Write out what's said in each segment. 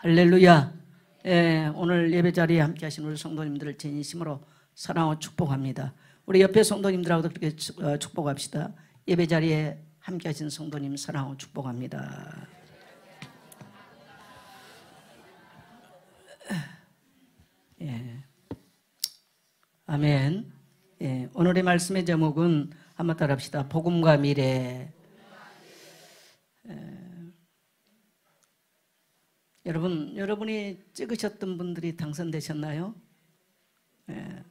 할렐루야. 예, 오늘 예배 자리에 함께 하신 우리 성도님들을 진심으로 사랑하고 축복합니다. 우리 옆에 성도님들하고도 그렇게 축복합시다. 예배 자리에 함께 하신 성도님 사랑하고 축복합니다. 예. 아멘. 예, 오늘의 말씀의 제목은 한번 따라합시다. 복음과 미래. 여러분이 찍으셨던 분들이 당선되셨나요? 예.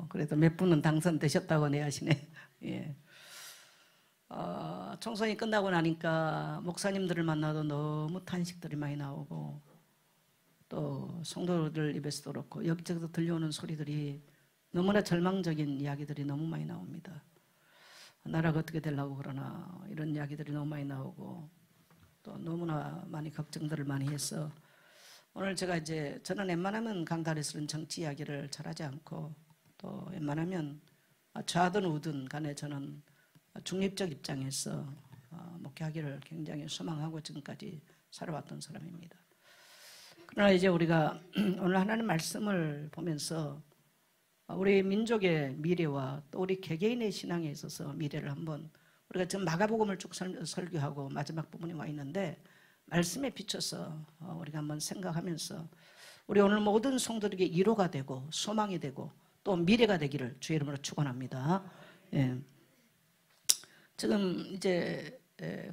그래도 몇 분은 당선되셨다고 내하시네. 예. 총선이 끝나고 나니까 목사님들을 만나도 너무 탄식들이 많이 나오고 또 성도들 입에서도 그렇고 여기저기서 들려오는 소리들이 너무나 절망적인 이야기들이 너무 많이 나옵니다. 나라가 어떻게 되려고 그러나 이런 이야기들이 너무 많이 나오고 또 너무나 많이 걱정들을 많이 해서 오늘 저는 웬만하면 강단에서는 정치 이야기를 잘하지 않고 또 웬만하면 좌든 우든 간에 저는 중립적 입장에서 목회하기를 굉장히 소망하고 지금까지 살아왔던 사람입니다. 그러나 이제 우리가 오늘 하나님 말씀을 보면서 우리 민족의 미래와 또 우리 개개인의 신앙에 있어서 미래를 한번 우리가 지금 마가복음을 쭉 설교하고 마지막 부분에 와 있는데 말씀에 비춰서 우리가 한번 생각하면서 우리 오늘 모든 성도들에게 위로가 되고 소망이 되고 또 미래가 되기를 주의 이름으로 축원합니다. 예. 지금 이제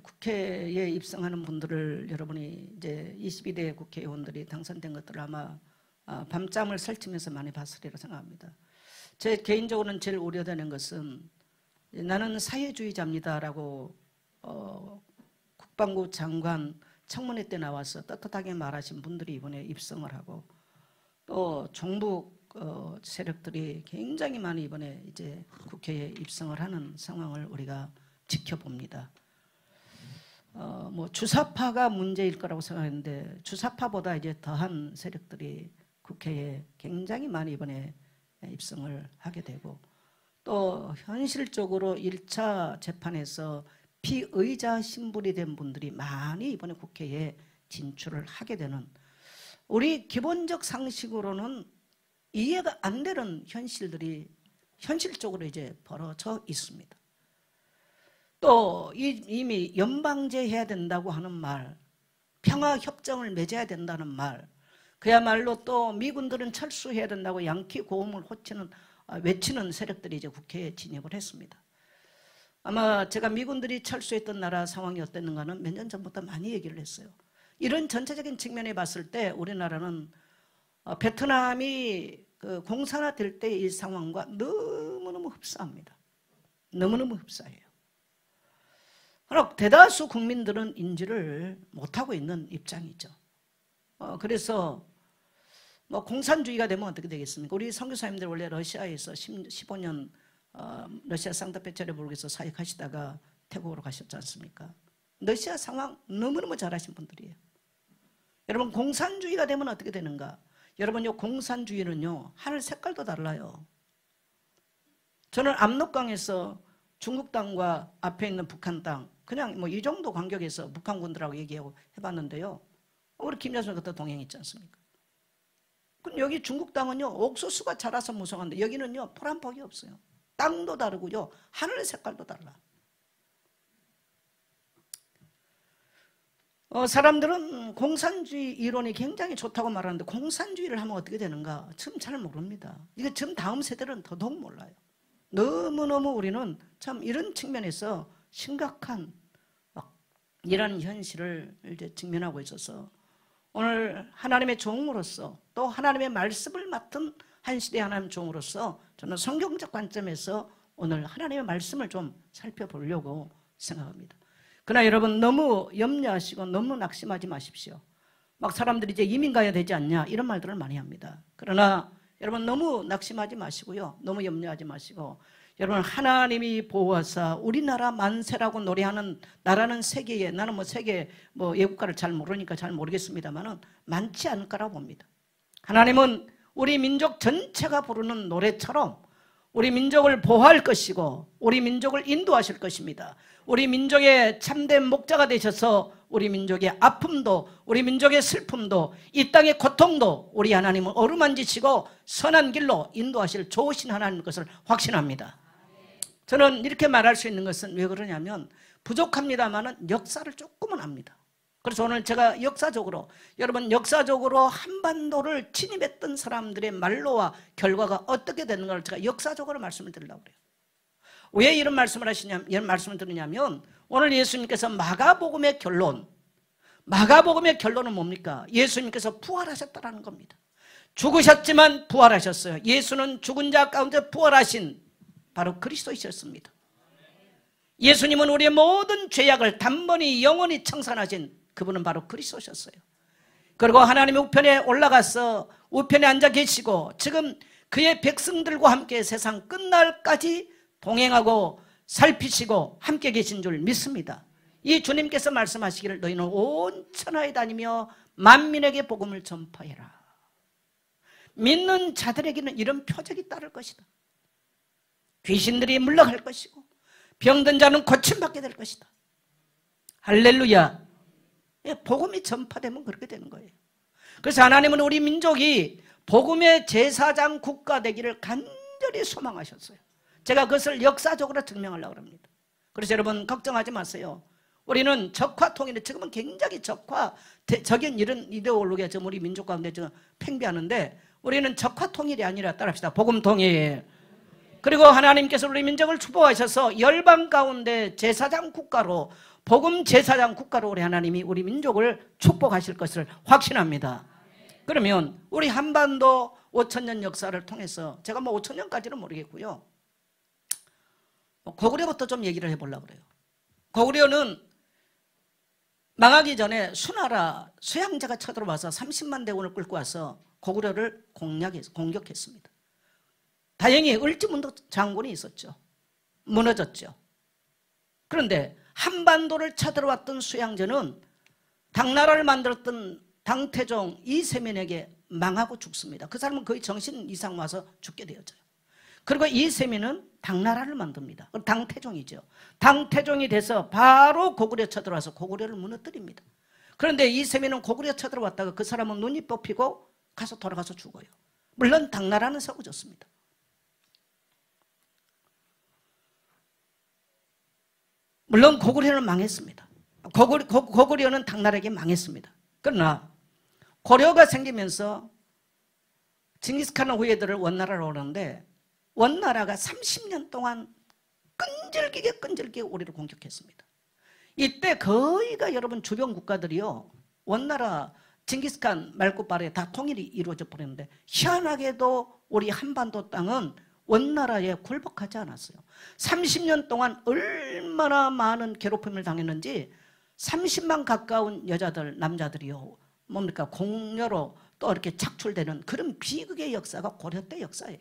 국회에 입성하는 분들을 여러분이 이제 22대 국회의원들이 당선된 것들을 아마 밤잠을 설치면서 많이 봤으리라 생각합니다. 제 개인적으로는 제일 우려되는 것은 나는 사회주의자입니다라고 국방부 장관 청문회 때 나와서 떳떳하게 말하신 분들이 이번에 입성을 하고 또 종북 세력들이 굉장히 많이 이번에 이제 국회에 입성을 하는 상황을 우리가 지켜봅니다. 뭐 주사파가 문제일 거라고 생각했는데 주사파보다 이제 더한 세력들이 국회에 굉장히 많이 이번에 입성을 하게 되고 또 현실적으로 1차 재판에서 피의자 신분이 된 분들이 많이 이번에 국회에 진출을 하게 되는 우리 기본적 상식으로는 이해가 안 되는 현실들이 현실적으로 이제 벌어져 있습니다. 또 이미 연방제 해야 된다고 하는 말, 평화협정을 맺어야 된다는 말, 그야말로 또 미군들은 철수해야 된다고 양키 고음을 외치는 세력들이 이제 국회에 진입을 했습니다. 아마 제가 미군들이 철수했던 나라 상황이 어땠는가는 몇 년 전부터 많이 얘기를 했어요. 이런 전체적인 측면에 봤을 때 우리나라는 베트남이 공산화될 때 이 상황과 너무너무 흡사합니다. 너무너무 흡사해요. 그러나 대다수 국민들은 인지를 못하고 있는 입장이죠. 그래서 뭐 공산주의가 되면 어떻게 되겠습니까? 우리 선교사님들 원래 러시아에서 15년 러시아 상트페테르부르크에서 사역하시다가 태국으로 가셨지 않습니까? 러시아 상황 너무너무 잘하신 분들이에요. 여러분 공산주의가 되면 어떻게 되는가? 여러분요 공산주의는요 하늘 색깔도 달라요. 저는 압록강에서 중국 땅과 앞에 있는 북한 땅 그냥 뭐 이 정도 간격에서 북한군들하고 얘기하고 해봤는데요. 우리 김여순 그때 동행했지 않습니까? 그럼 여기 중국 땅은요 옥수수가 자라서 무성한데 여기는요 풀 한 폭이 없어요. 땅도 다르고요 하늘의 색깔도 달라. 사람들은 공산주의 이론이 굉장히 좋다고 말하는데 공산주의를 하면 어떻게 되는가 지금 잘 모릅니다. 이거 지금 다음 세대는 더더욱 몰라요. 너무너무 우리는 참 이런 측면에서 심각한 이런 현실을 이제 직면하고 있어서 오늘 하나님의 종으로서 또 하나님의 말씀을 맡은 한 시대 하나님 종으로서 저는 성경적 관점에서 오늘 하나님의 말씀을 좀 살펴보려고 생각합니다. 그러나 여러분 너무 염려하시고 너무 낙심하지 마십시오. 막 사람들이 이제 이민 가야 되지 않냐 이런 말들을 많이 합니다. 그러나 여러분 너무 낙심하지 마시고요. 너무 염려하지 마시고 여러분 하나님이 보호하사 우리나라 만세라고 노래하는 나라는 세계에 나는 뭐 세계 애국가를 잘 모르니까 잘 모르겠습니다만은 많지 않을 거라고 봅니다. 하나님은 우리 민족 전체가 부르는 노래처럼 우리 민족을 보호할 것이고 우리 민족을 인도하실 것입니다. 우리 민족의 참된 목자가 되셔서 우리 민족의 아픔도 우리 민족의 슬픔도 이 땅의 고통도 우리 하나님은 어루만지시고 선한 길로 인도하실 좋으신 하나님 것을 확신합니다. 저는 이렇게 말할 수 있는 것은 왜 그러냐면 부족합니다만은 역사를 조금은 압니다. 그래서 오늘 제가 역사적으로 여러분 역사적으로 한반도를 침입했던 사람들의 말로와 결과가 어떻게 되는가를 제가 역사적으로 말씀을 드리려고 그래요. 왜 이런 말씀을 이런 말씀을 드리냐면 오늘 예수님께서 마가복음의 결론은 뭡니까? 예수님께서 부활하셨다는 겁니다. 죽으셨지만 부활하셨어요. 예수는 죽은 자 가운데 부활하신 바로 그리스도이셨습니다. 예수님은 우리의 모든 죄악을 단번에 영원히 청산하신 그분은 바로 그리스도셨어요. 그리고 하나님의 우편에 올라가서 우편에 앉아 계시고 지금 그의 백성들과 함께 세상 끝날까지 동행하고 살피시고 함께 계신 줄 믿습니다. 이 주님께서 말씀하시기를 너희는 온 천하에 다니며 만민에게 복음을 전파해라. 믿는 자들에게는 이런 표적이 따를 것이다. 귀신들이 물러갈 것이고 병든 자는 고침받게 될 것이다. 할렐루야. 복음이 전파되면 그렇게 되는 거예요. 그래서 하나님은 우리 민족이 복음의 제사장 국가 되기를 간절히 소망하셨어요. 제가 그것을 역사적으로 증명하려고 합니다. 그래서 여러분 걱정하지 마세요. 우리는 적화통일에 지금은 굉장히 적인 이런 이데올로기가 지금 우리 민족 가운데 지금 팽배하는데 우리는 적화통일이 아니라 따라합시다. 복음통일. 그리고 하나님께서 우리 민족을 축복하셔서 열방 가운데 제사장 국가로 복음 제사장 국가로 우리 하나님이 우리 민족을 축복하실 것을 확신합니다. 그러면 우리 한반도 5,000년 역사를 통해서 제가 뭐 5,000년까지는 모르겠고요. 고구려부터 좀 얘기를 해보려고 그래요. 고구려는 망하기 전에 수나라 수양자가 쳐들어와서 30만 대군을 끌고 와서 고구려를 공격했습니다. 다행히 을지문덕 장군이 있었죠. 무너졌죠. 그런데 한반도를 쳐들어왔던 수양제는 당나라를 만들었던 당태종 이세민에게 망하고 죽습니다. 그 사람은 거의 정신 이상 와서 죽게 되어져요. 그리고 이세민은 당나라를 만듭니다. 당태종이죠. 당태종이 돼서 바로 고구려 쳐들어와서 고구려를 무너뜨립니다. 그런데 이세민은 고구려 쳐들어왔다가 그 사람은 눈이 뽑히고 가서 돌아가서 죽어요. 물론 당나라는 세워졌습니다. 물론 고구려는 망했습니다. 고구려는 당나라에게 망했습니다. 그러나 고려가 생기면서 징기스칸 후예들을 원나라로 오는데 원나라가 30년 동안 끈질기게 우리를 공격했습니다. 이때 거의가 여러분 주변 국가들이요 원나라 징기스칸 말고빠르게 다 통일이 이루어져 버렸는데 희한하게도 우리 한반도 땅은 원나라에 굴복하지 않았어요. 30년 동안 얼마나 많은 괴롭힘을 당했는지 30만 가까운 여자들 남자들이요 뭡니까 공여로 또 이렇게 착출되는 그런 비극의 역사가 고려 때 역사예요.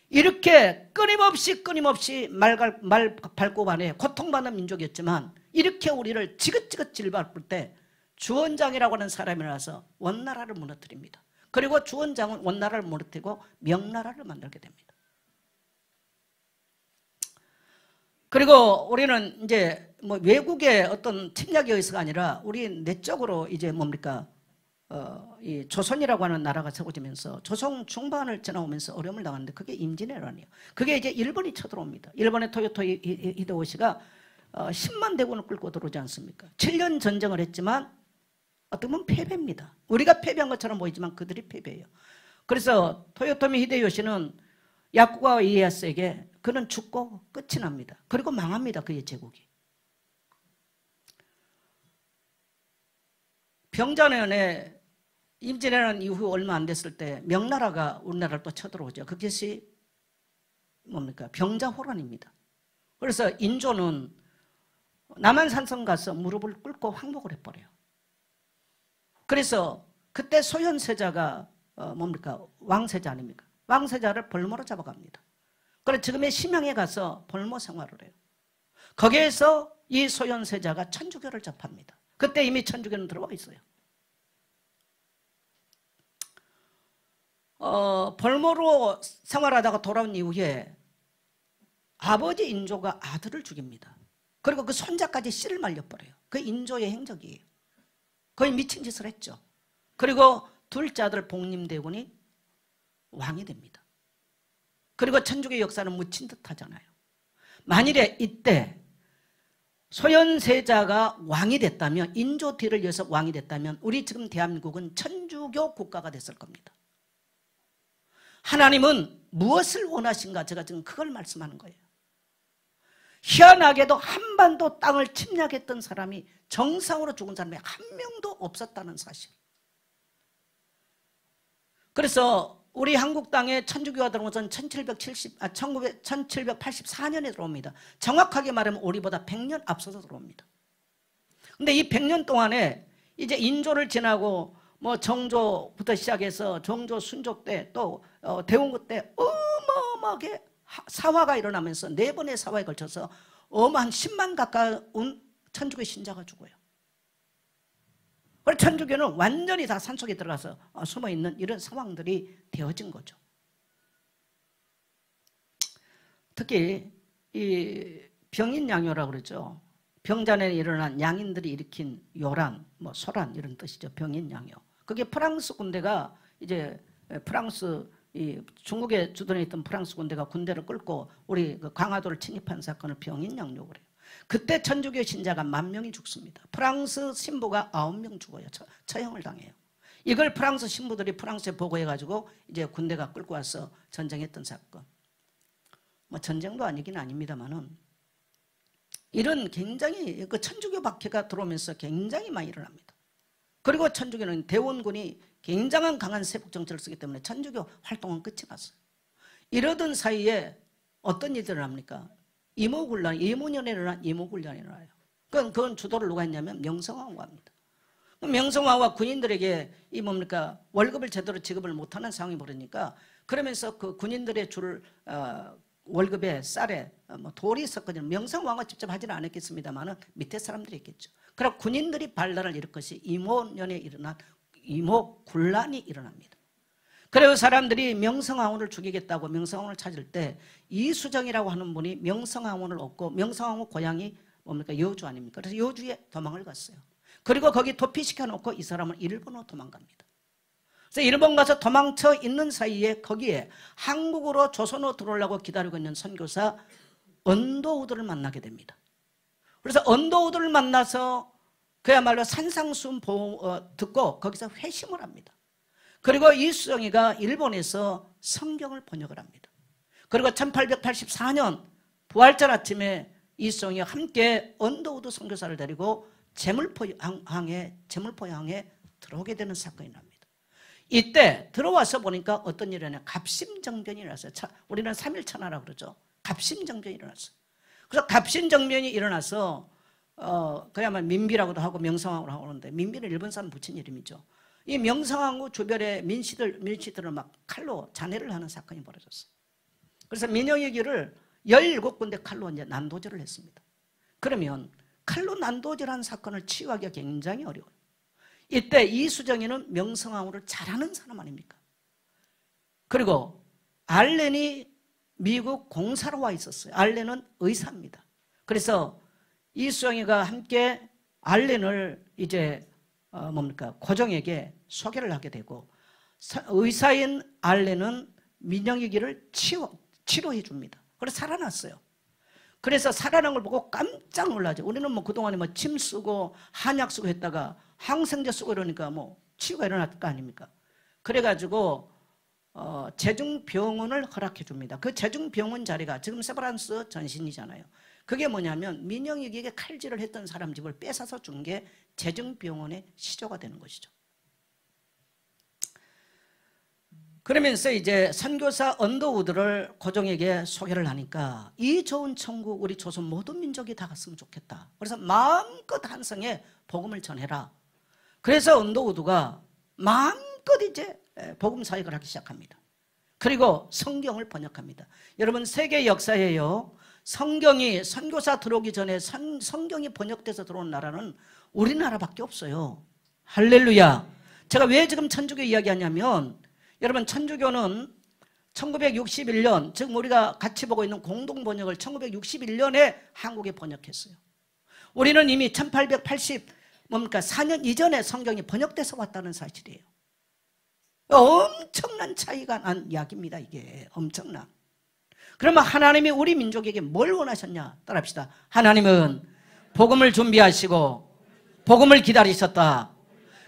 이렇게 끊임없이 말 밟고 반에 고통받는 민족이었지만 이렇게 우리를 지긋지긋 질밟을 때 주원장이라고 하는 사람이 나와서 원나라를 무너뜨립니다. 그리고 주원장은 원나라를 무너뜨리고 명나라를 만들게 됩니다. 그리고 우리는 이제 뭐 외국의 어떤 침략에 의해서가 아니라 우리 내적으로 이제 뭡니까 이 조선이라고 하는 나라가 세워지면서 조선 중반을 지나오면서 어려움을 당하는데 그게 임진왜란이에요. 그게 이제 일본이 쳐들어옵니다. 일본의 토요토 히데요시가 10만 대군을 끌고 들어오지 않습니까? 7년 전쟁을 했지만 어떻게 보면 패배입니다. 우리가 패배한 것처럼 보이지만 그들이 패배해요. 그래서 토요토미 히데요시는 야쿠가와 이에야스에게 그는 죽고 끝이 납니다. 그리고 망합니다. 그의 제국이. 병자년에 임진왜란 이후 얼마 안 됐을 때 명나라가 우리나라를 또 쳐들어오죠. 그것이 뭡니까? 병자호란입니다. 그래서 인조는 남한산성 가서 무릎을 꿇고 항복을 해버려요. 그래서 그때 소현세자가 뭡니까? 왕세자 아닙니까? 왕세자를 벌모로 잡아갑니다. 그래서 지금의 심양에 가서 벌모 생활을 해요. 거기에서 이 소현세자가 천주교를 접합니다. 그때 이미 천주교는 들어와 있어요. 벌모로 생활하다가 돌아온 이후에 아버지 인조가 아들을 죽입니다. 그리고 그 손자까지 씨를 말려버려요. 그 인조의 행적이에요. 거의 미친 짓을 했죠. 그리고 둘째 아들 복림대군이 왕이 됩니다. 그리고 천주교 역사는 묻힌 듯 하잖아요. 만일에 이때 소현세자가 왕이 됐다면, 인조 뒤를 이어서 왕이 됐다면 우리 지금 대한민국은 천주교 국가가 됐을 겁니다. 하나님은 무엇을 원하신가? 제가 지금 그걸 말씀하는 거예요. 희한하게도 한반도 땅을 침략했던 사람이, 정상으로 죽은 사람이 한 명도 없었다는 사실. 그래서 우리 한국 땅에 천주교가 들어온 것은 1784년에 들어옵니다. 정확하게 말하면 우리보다 100년 앞서서 들어옵니다. 근데 이 100년 동안에 이제 인조를 지나고 뭐 정조부터 시작해서 정조, 순조 때, 또 대원고 때 어마어마하게 사화가 일어나면서 4번의 사화에 걸쳐서 어마한 10만 가까운 천주교 신자가 죽어요. 그래서 천주교는 완전히 다 산속에 들어가서 숨어있는 이런 상황들이 되어진 거죠. 특히 이 병인양요라고 그러죠. 병잔에 일어난 양인들이 일으킨 요란, 뭐 소란 이런 뜻이죠. 병인양요. 그게 프랑스 군대가 이제 프랑스, 이 중국에 주둔해 있던 프랑스 군대가 군대를 끌고 우리 그 강화도를 침입한 사건을 병인양요 그래요. 그때 천주교 신자가 10,000명이 죽습니다. 프랑스 신부가 9명 죽어요. 처형을 당해요. 이걸 프랑스 신부들이 프랑스에 보고해가지고 이제 군대가 끌고 와서 전쟁했던 사건. 뭐 전쟁도 아니긴 아닙니다만은 이런 굉장히 그 천주교 박해가 들어오면서 굉장히 많이 일어납니다. 그리고 천주교는 대원군이 굉장한 강한 세폭 정책을 쓰기 때문에 천주교 활동은 끝이 났어요. 이러던 사이에 어떤 일들이 일어납니까? 이모군란, 이모년에 일어난 이모군란이 일어나요. 그건 주도를 누가 했냐면 명성황후가 합니다. 명성황후가 군인들에게 이 뭡니까? 월급을 제대로 지급을 못하는 상황이 벌어지니까, 그러면서 그 군인들의 줄 월급에 쌀에 뭐 돌이 있었거든요. 명성황후가 직접 하지는 않았겠습니다만은 밑에 사람들이 있겠죠. 그리고 군인들이 반란을 일으킨 것이 이모년에 일어난 이모군란이 일어납니다. 그래서 사람들이 명성황후를 죽이겠다고 명성황후를 찾을 때 이수정이라고 하는 분이 명성황후를 얻고, 명성황후 고향이 뭡니까? 여주 아닙니까? 그래서 여주에 도망을 갔어요. 그리고 거기 도피시켜 놓고 이 사람은 일본으로 도망갑니다. 그래서 일본 가서 도망쳐 있는 사이에 거기에 한국으로 조선으로 들어오려고 기다리고 있는 선교사 언도우들을 만나게 됩니다. 그래서 언도우들을 만나서 그야말로 산상수훈 듣고 거기서 회심을 합니다. 그리고 이수정이가 일본에서 성경을 번역을 합니다. 그리고 1884년 부활절 아침에 이수정이와 함께 언더우드 선교사를 데리고 제물포항에 들어오게 되는 사건이 납니다. 이때 들어와서 보니까 어떤 일이 일어나냐, 갑심정변이 일어났어요. 우리는 3.1천하라고 그러죠. 갑심정변이 일어났어요. 그래서 갑심정변이 일어나서 그야말로 민비라고도 하고 명성황후라고 하는데, 민비는 일본 사람 붙인 이름이죠. 이 명성황후 주변의 민씨들을 막 칼로 잔해를 하는 사건이 벌어졌어요. 그래서 민영이기를 17군데 칼로 이제 난도질을 했습니다. 그러면 칼로 난도질한 사건을 치유하기가 굉장히 어려워요. 이때 이수정이는 명성황후를 잘하는 사람 아닙니까? 그리고 알렌이 미국 공사로 와 있었어요. 알렌은 의사입니다. 그래서 이수정이가 함께 알렌을 이제 고종에게 소개를 하게 되고, 의사인 알렌은 민영이기를 치료해 줍니다. 그래서 살아났어요. 그래서 살아난 걸 보고 깜짝 놀라죠. 우리는 뭐 그동안에 뭐 침 쓰고 한약 쓰고 했다가 항생제 쓰고 이러니까 뭐 치유가 일어날 거 아닙니까? 그래가지고 재중병원을 허락해 줍니다. 그 재중병원 자리가 지금 세브란스 전신이잖아요. 그게 뭐냐면 민영이기에게 칼질을 했던 사람 집을 뺏어서 준 게 재중병원의 시조가 되는 것이죠. 그러면서 이제 선교사 언더우드를 고종에게 소개를 하니까 이 좋은 천국 우리 조선 모든 민족이 다 갔으면 좋겠다. 그래서 마음껏 한성에 복음을 전해라. 그래서 언더우드가 마음껏 이제 복음 사역을 하기 시작합니다. 그리고 성경을 번역합니다. 여러분 세계 역사에요, 성경이 선교사 들어오기 전에 성경이 번역돼서 들어온 나라는 우리나라밖에 없어요. 할렐루야. 제가 왜 지금 천주교 이야기하냐면, 여러분 천주교는 1961년, 지금 우리가 같이 보고 있는 공동번역을 1961년에 한국에 번역했어요. 우리는 이미 1880 뭡니까 4년 이전에 성경이 번역돼서 왔다는 사실이에요. 엄청난 차이가 난 이야기입니다. 이게 엄청난. 그러면 하나님이 우리 민족에게 뭘 원하셨냐? 따라합시다. 하나님은 복음을 준비하시고 복음을 기다리셨다.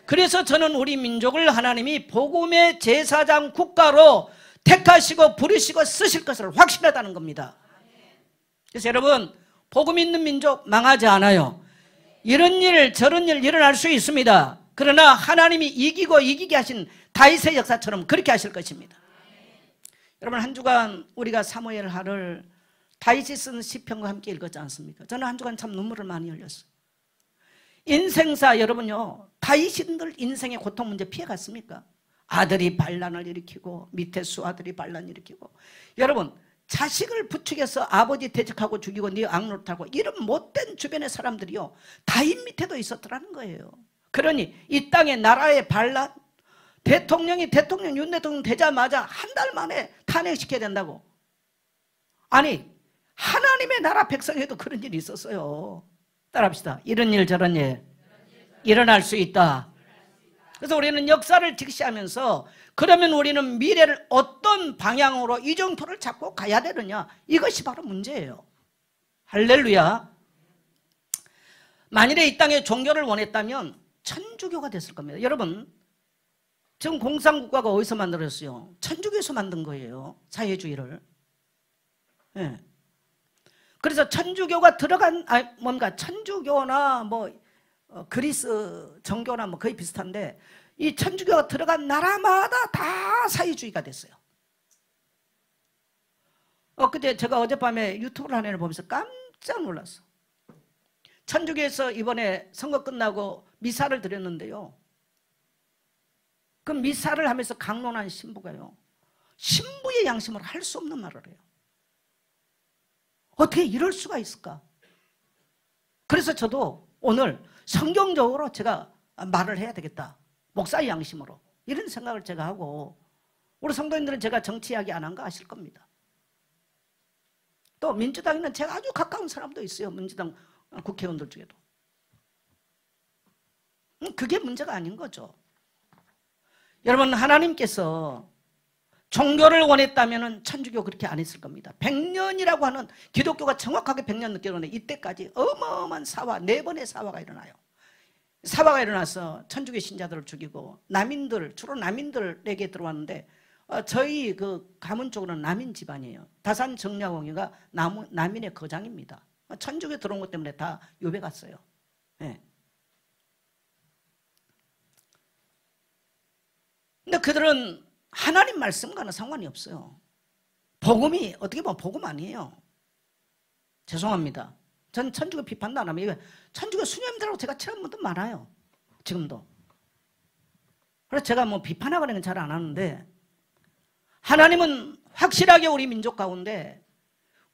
그래서 저는 우리 민족을 하나님이 복음의 제사장 국가로 택하시고 부르시고 쓰실 것을 확신하다는 겁니다. 그래서 여러분, 복음 있는 민족 망하지 않아요. 이런 일 저런 일 일어날 수 있습니다. 그러나 하나님이 이기고 이기게 하신 다윗의 역사처럼 그렇게 하실 것입니다. 여러분, 한 주간 우리가 사무엘 하를 다윗이 쓴 시편과 함께 읽었지 않습니까? 저는 한 주간 참 눈물을 많이 흘렸어요. 인생사 여러분요, 다윗이 늘 인생의 고통 문제 피해갔습니까? 아들이 반란을 일으키고 밑에 수아들이 반란 일으키고, 여러분 자식을 부추겨서 아버지 대적하고 죽이고 네 악노릇하고 이런 못된 주변의 사람들이요 다윗 밑에도 있었더라는 거예요. 그러니 이 땅의 나라의 반란, 대통령이 윤 대통령 되자마자 한 달 만에 탄핵시켜야 된다고. 아니 하나님의 나라 백성에도 그런 일이 있었어요. 따라합시다. 이런 일 저런 일 일어날 수 있다. 그래서 우리는 역사를 직시하면서 그러면 우리는 미래를 어떤 방향으로 이정표를 잡고 가야 되느냐, 이것이 바로 문제예요. 할렐루야. 만일에 이 땅에 종교를 원했다면 천주교가 됐을 겁니다. 여러분, 지금 공산국가가 어디서 만들었어요? 천주교에서 만든 거예요. 사회주의를. 네. 그래서 천주교가 들어간, 뭔가 천주교나 뭐 그리스 정교나 뭐 거의 비슷한데, 이 천주교가 들어간 나라마다 다 사회주의가 됐어요. 그때 제가 어젯밤에 유튜브를 하나 보면서 깜짝 놀랐어. 천주교에서 이번에 선거 끝나고 미사를 드렸는데요, 그 미사를 하면서 강론한 신부가요, 신부의 양심으로 할 수 없는 말을 해요. 어떻게 이럴 수가 있을까? 그래서 저도 오늘 성경적으로 제가 말을 해야 되겠다. 목사의 양심으로. 이런 생각을 제가 하고, 우리 성도님들은 제가 정치 이야기 안 한 거 아실 겁니다. 또 민주당에는 제가 아주 가까운 사람도 있어요. 민주당 국회의원들 중에도. 그게 문제가 아닌 거죠. 여러분, 하나님께서 종교를 원했다면 천주교 그렇게 안 했을 겁니다. 100년이라고 하는, 기독교가 정확하게 100년 늦게 일어나요. 이때까지 어마어마한 사화, 4번의 사화가 일어나요. 사화가 일어나서 천주교 신자들을 죽이고, 남인들, 주로 남인들에게 들어왔는데, 저희 그 가문 쪽으로는 남인 집안이에요. 다산 정약옹이가 남인의 거장입니다. 천주교 들어온 것 때문에 다 요배 갔어요. 네. 근데 그들은 하나님 말씀과는 상관이 없어요. 복음이 어떻게 보면 복음 아니에요. 죄송합니다. 전 천주교 비판도 안 합니다. 천주교 수녀님들하고 제가 친한 분도 많아요. 지금도. 그래서 제가 뭐 비판하거나 잘 안 하는데, 하나님은 확실하게 우리 민족 가운데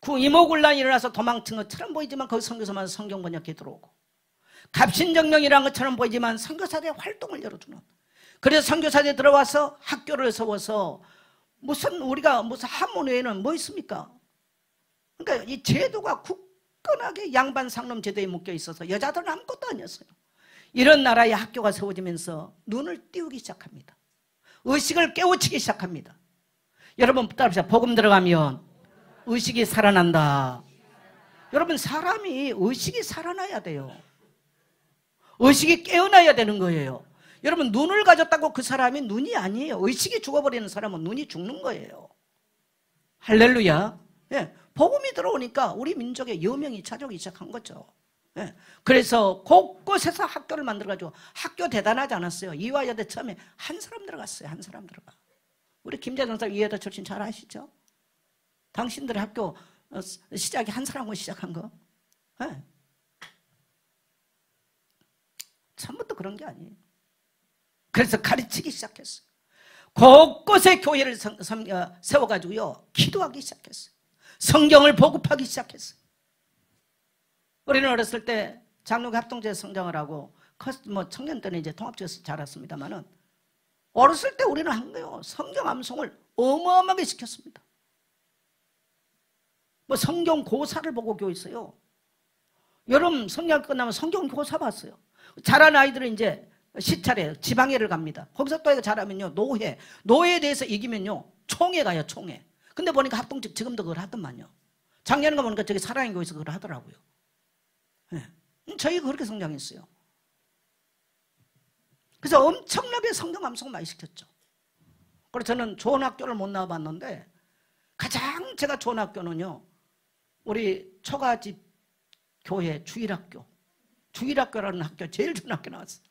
그 이모군란이 일어나서 도망친 것처럼 보이지만 거기 선교사만 성경 번역해 들어오고, 갑신정령이라는 것처럼 보이지만 선교사들의 활동을 열어주는, 그래서 선교사들이 들어와서 학교를 세워서 우리가 무슨 한문외에는 뭐 있습니까? 그러니까 이 제도가 굳건하게 양반 상놈 제도에 묶여 있어서 여자들은 아무것도 아니었어요. 이런 나라의 학교가 세워지면서 눈을 띄우기 시작합니다. 의식을 깨우치기 시작합니다. 여러분 따라합시다. 복음 들어가면 의식이 살아난다. 여러분, 사람이 의식이 살아나야 돼요. 의식이 깨어나야 되는 거예요. 여러분, 눈을 가졌다고 그 사람이 눈이 아니에요. 의식이 죽어버리는 사람은 눈이 죽는 거예요. 할렐루야. 예, 복음이 들어오니까 우리 민족의 여명이 찾아오기 시작한 거죠. 예, 그래서 곳곳에서 학교를 만들어가지고, 학교 대단하지 않았어요. 이화여대 처음에 한 사람 들어갔어요. 한 사람 들어가. 우리 김재정 사람 이화여대 출신 잘 아시죠? 당신들의 학교 시작이 한 사람으로 시작한 거. 예. 처음부터 그런 게 아니에요. 그래서 가르치기 시작했어요. 곳곳에 교회를 세워가지고요, 기도하기 시작했어요. 성경을 보급하기 시작했어요. 우리는 어렸을 때 장로교 합동제 성장을 하고, 뭐 청년 때는 이제 통합지에서 자랐습니다만은, 어렸을 때 우리는 한 거예요. 성경 암송을 어마어마하게 시켰습니다. 뭐 성경 고사를 보고 교회 있어요. 여름 성경학교 끝나면 성경교사 봤어요. 잘하는 아이들은 이제 시찰에 지방회를 갑니다. 거기서 또 잘하면요, 노예에 대해서 이기면요, 총회 가요, 총회. 근데 보니까 합동측 지금도 그걸 하더만요. 작년에 보니까 저기 사랑의 교회에서 그걸 하더라고요. 네. 저희가 그렇게 성장했어요. 그래서 엄청나게 성경 감성 많이 시켰죠. 그래서 저는 좋은 학교를 못 나와봤는데 가장 제가 좋은 학교는요, 우리 초가집 교회 주일학교라는 학교, 제일 좋은 학교 나왔어요.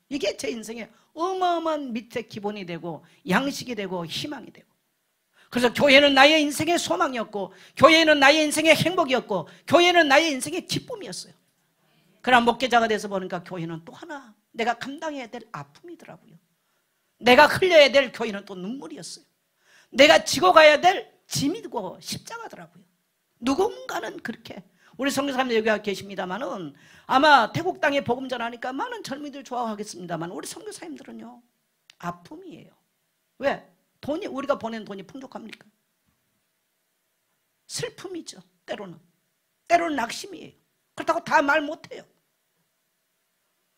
이게 제 인생에 어마어마한 밑에 기본이 되고 양식이 되고 희망이 되고, 그래서 교회는 나의 인생의 소망이었고, 교회는 나의 인생의 행복이었고, 교회는 나의 인생의 기쁨이었어요. 그러나 목회자가 돼서 보니까 교회는 또 하나 내가 감당해야 될 아픔이더라고요. 내가 흘려야 될 교회는 또 눈물이었어요. 내가 지고 가야 될 짐이고 십자가더라고요. 누군가는 그렇게, 우리 선교사님들 여기 계십니다만은 아마 태국 땅에 복음 전하니까 많은 젊은이들 좋아하겠습니다만 우리 선교사님들은요, 아픔이에요. 왜? 우리가 보낸 돈이 풍족합니까? 슬픔이죠. 때로는 낙심이에요. 그렇다고 다 말 못해요.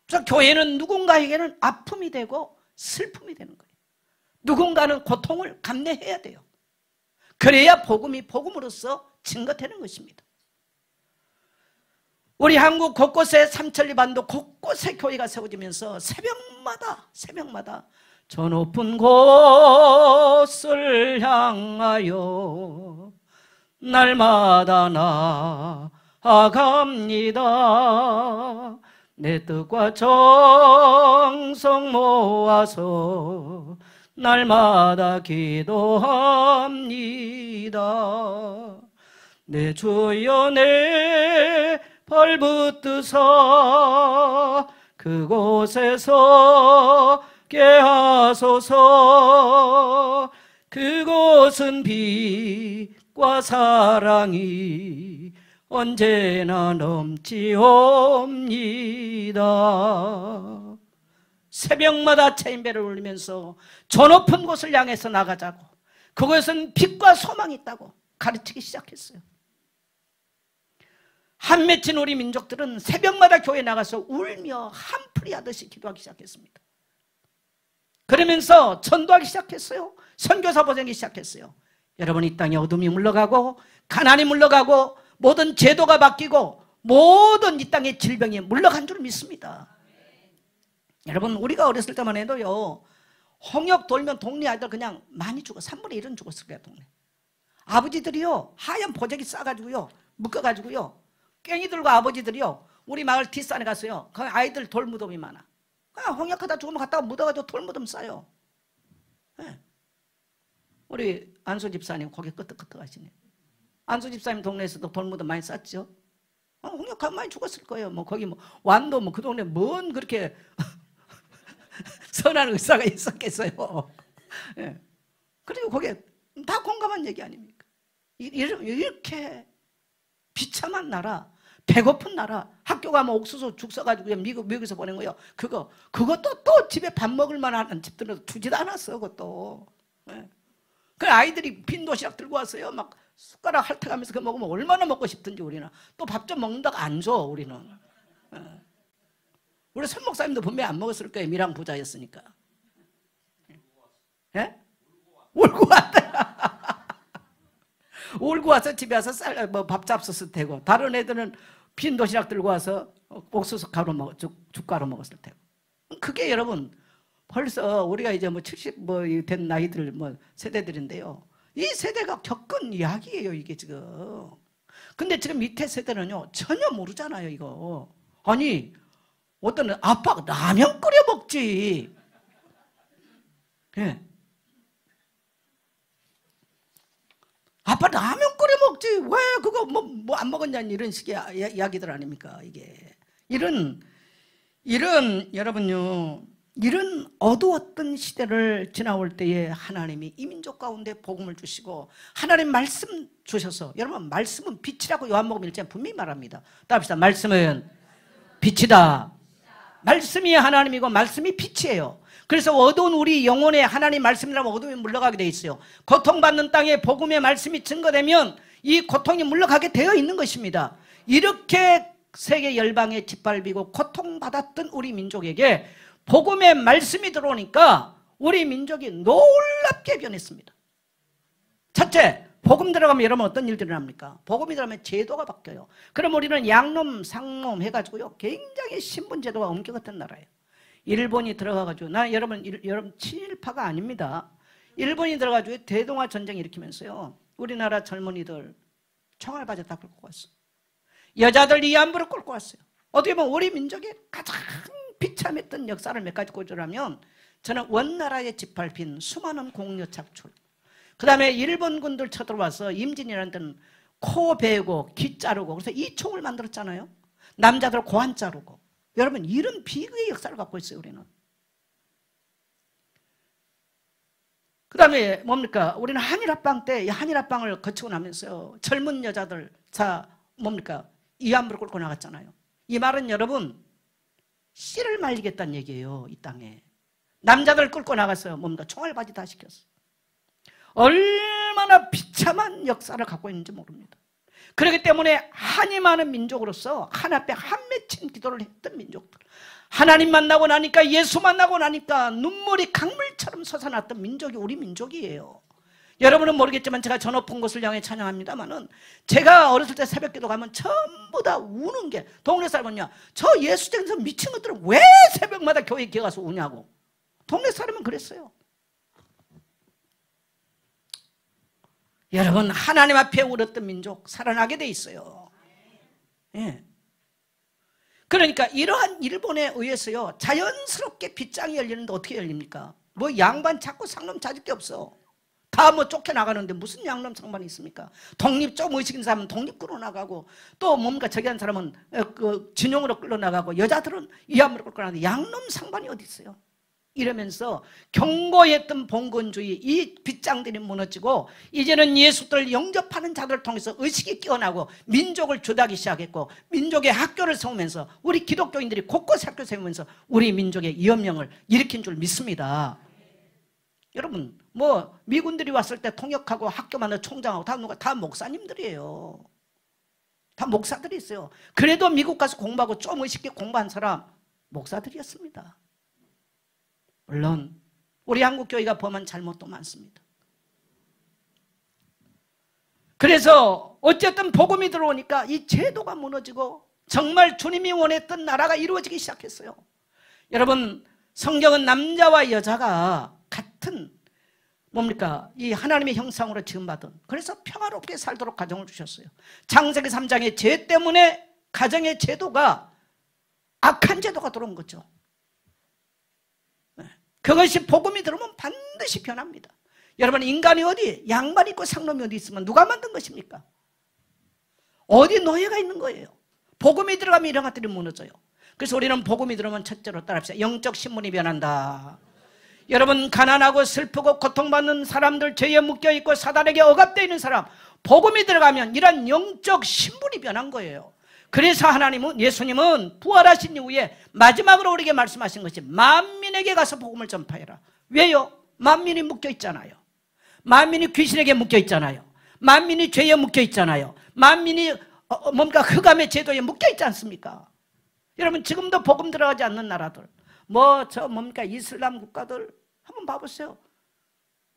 그래서 교회는 누군가에게는 아픔이 되고 슬픔이 되는 거예요. 누군가는 고통을 감내해야 돼요. 그래야 복음이 복음으로서 증거되는 것입니다. 우리 한국 곳곳에 삼천리반도 곳곳에 교회가 세워지면서 새벽마다 저 높은 곳을 향하여 날마다 나아갑니다. 내 뜻과 정성 모아서 날마다 기도합니다. 내 주여 내 발붙드사 그곳에서 깨하소서. 그곳은 빛과 사랑이 언제나 넘치옵니다. 새벽마다 체인벨을 울리면서 저 높은 곳을 향해서 나가자고, 그곳은 빛과 소망이 있다고 가르치기 시작했어요. 한 맺힌 우리 민족들은 새벽마다 교회에 나가서 울며 한풀이 하듯이 기도하기 시작했습니다. 그러면서 전도하기 시작했어요. 선교사 보내기 시작했어요. 여러분, 이 땅에 어둠이 물러가고 가난이 물러가고 모든 제도가 바뀌고 모든 이 땅의 질병이 물러간 줄 믿습니다. 여러분, 우리가 어렸을 때만 해도요, 홍역 돌면 동네 아이들 그냥 많이 죽어, 3분의 1은 죽었을 거예요. 동네 아버지들이요, 하얀 보자기 싸가지고요, 묶어가지고요, 깽이들과 아버지들이요, 우리 마을 뒷산에 갔어요. 그 아이들 돌무덤이 많아. 그냥 홍역하다 죽으면 갔다가 묻어가지고 돌무덤 싸요. 네. 우리 안수 집사님 고개 끄덕끄덕 하시네. 안수 집사님 동네에서도 돌무덤 많이 쌌죠. 홍역하면 많이 죽었을 거예요. 뭐 거기 뭐 완도 뭐 그 동네 뭔 그렇게 선한 의사가 있었겠어요. 네. 그리고 거기에 다 공감한 얘기 아닙니까? 이렇게 비참한 나라, 배고픈 나라, 학교 가면 옥수수 죽 써가지고 미국에서 보낸 거예요. 그것도 또 집에 밥 먹을 만한 집들은 주지도 않았어. 그것도. 네. 그 아이들이 빈 도시락 들고 왔어요. 막 숟가락 핥아가면서 그거 먹으면 얼마나 먹고 싶든지. 우리는 또 밥 좀 먹는다고 안 줘. 우리는. 네. 우리 손 목사님도 분명히 안 먹었을 거예요. 미랑 부자였으니까. 예? 울고 왔다. 울고 와서 집에 와서 밥 잡섰을 테고, 다른 애들은 빈 도시락 들고 와서 옥수수 가루 죽가루 먹었을 테고. 그게 여러분, 벌써 우리가 이제 뭐 70 된 나이들 세대들인데요. 이 세대가 겪은 이야기예요, 이게 지금. 근데 지금 밑에 세대는요, 전혀 모르잖아요, 이거. 아니, 어떤 아빠가 라면 끓여 먹지. 예. 아빠 라면 끓여 먹지. 왜 그거 뭐 안 먹었냐는 이런 식의 이야기들 아닙니까? 이게. 이런 여러분요, 이런 어두웠던 시대를 지나올 때에 하나님이 이 민족 가운데 복음을 주시고 하나님 말씀 주셔서, 여러분, 말씀은 빛이라고 요한복음 1장에 분명히 말합니다. 따라합시다. 말씀은 빛이다. 말씀이 하나님이고 말씀이 빛이에요. 그래서 어두운 우리 영혼에 하나님 말씀이라면 어둠이 물러가게 돼 있어요. 고통받는 땅에 복음의 말씀이 증거되면 이 고통이 물러가게 되어 있는 것입니다. 이렇게 세계 열방에 짓밟히고 고통받았던 우리 민족에게 복음의 말씀이 들어오니까 우리 민족이 놀랍게 변했습니다. 첫째, 복음 들어가면 여러분 어떤 일들이 납니까? 복음이 들어가면 제도가 바뀌어요. 그럼 우리는 양놈, 상놈 해가지고요, 굉장히 신분제도가 엄격했던 나라예요. 일본이 들어가가지고, 여러분 친일파가 아닙니다. 일본이 들어가지고 대동아 전쟁 일으키면서요, 우리나라 젊은이들 총알바지 다 끌고 갔어. 여자들 이안부를 끌고 왔어요. 어떻게 보면 우리 민족의 가장 비참했던 역사를 몇 가지 꽂으라면, 저는 원나라에 짓밟힌 수많은 공여 착출, 그 다음에 일본군들 쳐들어와서 임진이라는 데는 코 베고 귀 자르고, 그래서 이 총을 만들었잖아요. 남자들 고환 자르고. 여러분, 이런 비극의 역사를 갖고 있어요, 우리는. 그 다음에 뭡니까? 우리는 한일합방 때, 이 한일합방을 거치고 나면서요, 젊은 여자들, 이안부를 끌고 나갔잖아요. 이 말은 여러분, 씨를 말리겠다는 얘기예요, 이 땅에. 남자들 끌고 나가서 총알바지 다 시켰어. 얼마나 비참한 역사를 갖고 있는지 모릅니다. 그렇기 때문에 한이 많은 민족으로서 하나 앞에 한 맺힌 기도를 했던 민족들, 하나님 만나고 나니까, 예수 만나고 나니까 눈물이 강물처럼 솟아났던 민족이 우리 민족이에요. 여러분은 모르겠지만 제가 저 높은 곳을 향해 찬양합니다만은, 제가 어렸을 때 새벽기도 가면 전부 다 우는 게, 동네 사람은요, 저 예수쟁에서 미친 것들은 왜 새벽마다 교회에 가서 우냐고. 동네 사람은 그랬어요. 여러분, 하나님 앞에 울었던 민족 살아나게 돼 있어요. 예. 그러니까 이러한 일본에 의해서요, 자연스럽게 빗장이 열리는데 어떻게 열립니까? 뭐 양반 찾고 상놈 찾을 게 없어. 다 뭐 쫓겨나가는데 무슨 양놈 상관이 있습니까? 독립적 의식인 사람은 독립 끌어나가고, 또 뭔가 저기 한 사람은 진용으로 끌어나가고, 여자들은 이함으로 끌어나가는데 양놈 상관이 어디 있어요? 이러면서 경고했던 봉건주의, 이 빗장들이 무너지고, 이제는 예수들을 영접하는 자들을 통해서 의식이 깨어나고 민족을 주도하기 시작했고, 민족의 학교를 세우면서 우리 기독교인들이 곳곳에 학교 세우면서 우리 민족의 이연명을 일으킨 줄 믿습니다. 여러분, 뭐 미군들이 왔을 때 통역하고 학교 만들어 총장하고 다 목사님들이에요. 다 목사들이 있어요. 그래도 미국 가서 공부하고 좀 의식 있게 공부한 사람 목사들이었습니다. 물론 우리 한국교회가 범한 잘못도 많습니다. 그래서 어쨌든 복음이 들어오니까 이 제도가 무너지고 정말 주님이 원했던 나라가 이루어지기 시작했어요. 여러분, 성경은 남자와 여자가 같은 이 하나님의 형상으로 지음받은, 그래서 평화롭게 살도록 가정을 주셨어요. 창세기 3장의 죄 때문에 가정의 제도가 악한 제도가 들어온 거죠. 그것이 복음이 들어오면 반드시 변합니다. 여러분, 인간이 어디, 양반 있고 상놈이 어디 있으면 누가 만든 것입니까? 어디 노예가 있는 거예요. 복음이 들어가면 이런 것들이 무너져요. 그래서 우리는 복음이 들어오면 첫째로 따라합시다. 영적 신분이 변한다. 여러분, 가난하고 슬프고 고통받는 사람들, 죄에 묶여있고 사단에게 억압되어 있는 사람, 복음이 들어가면 이런 영적 신분이 변한 거예요. 그래서 예수님은 부활하신 이후에 마지막으로 우리에게 말씀하신 것이 만민에게 가서 복음을 전파해라. 왜요? 만민이 묶여있잖아요. 만민이 귀신에게 묶여있잖아요. 만민이 죄에 묶여있잖아요. 만민이 흑암의 제도에 묶여있지 않습니까? 여러분, 지금도 복음 들어가지 않는 나라들, 이슬람 국가들 한번 봐보세요.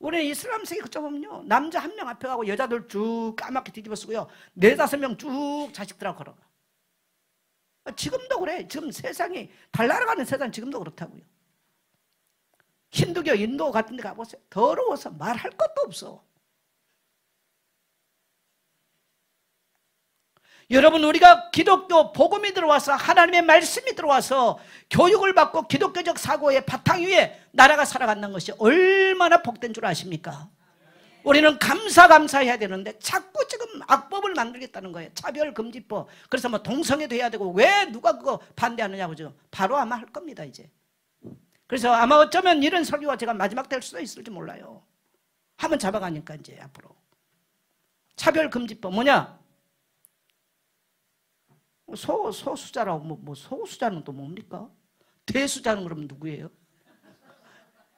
우리 이슬람 세계 그쪽은요, 남자 한 명 앞에 가고 여자들 쭉 까맣게 뒤집어 쓰고요, 4-5명 쭉 자식들하고 걸어가. 지금도 그래. 지금 세상이 달나라가는 세상 지금도 그렇다고요. 힌두교, 인도 같은 데 가보세요. 더러워서 말할 것도 없어. 여러분, 우리가 기독교 복음이 들어와서, 하나님의 말씀이 들어와서 교육을 받고 기독교적 사고의 바탕 위에 나라가 살아간다는 것이 얼마나 복된 줄 아십니까? 우리는 감사해야 되는데 자꾸 지금 악법을 만들겠다는 거예요. 차별금지법. 그래서 동성애도 해야 되고, 왜 누가 그거 반대하느냐고 지금 바로 아마 할 겁니다, 이제. 그래서 아마 어쩌면 이런 설교가 제가 마지막 될 수도 있을지 몰라요. 한번 잡아가니까 이제 앞으로. 차별금지법 뭐냐? 소수자라고, 소수자는 또 뭡니까? 대수자는 그럼 누구예요?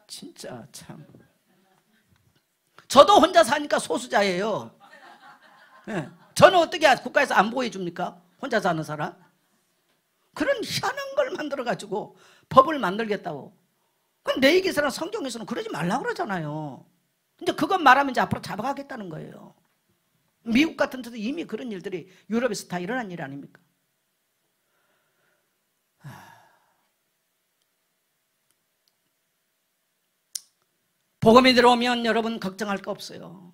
진짜 참. 저도 혼자 사니까 소수자예요. 네. 저는 어떻게 국가에서 안 보여줍니까? 혼자 사는 사람? 그런 희한한 걸 만들어가지고 법을 만들겠다고. 그럼 내 얘기에서는 성경에서는 그러지 말라고 그러잖아요. 근데 그것 말하면 이제 앞으로 잡아가겠다는 거예요. 미국 같은 데도 이미 그런 일들이 유럽에서 다 일어난 일 아닙니까? 복음이 들어오면 여러분 걱정할 거 없어요.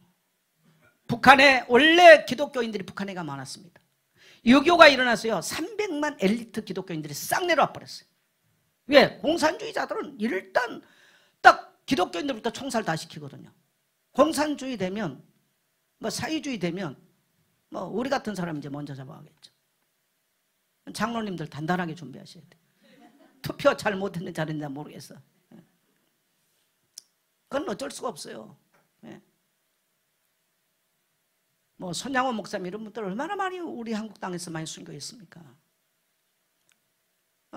북한에 원래 기독교인들이 북한에가 많았습니다. 유교가 일어나서요 300만 엘리트 기독교인들이 싹 내려와 버렸어요. 왜? 공산주의자들은 일단 딱 기독교인들부터 총살 다 시키거든요. 공산주의 되면 뭐 사회주의 되면 뭐 우리 같은 사람 이제 먼저 잡아가겠죠. 장로님들 단단하게 준비하셔야 돼요. 투표 잘 못했는지 잘했는지 모르겠어. 그건 어쩔 수가 없어요. 뭐 손양호 목사님 이런 분들 얼마나 많이 우리 한국 땅에서 많이 순교했습니까?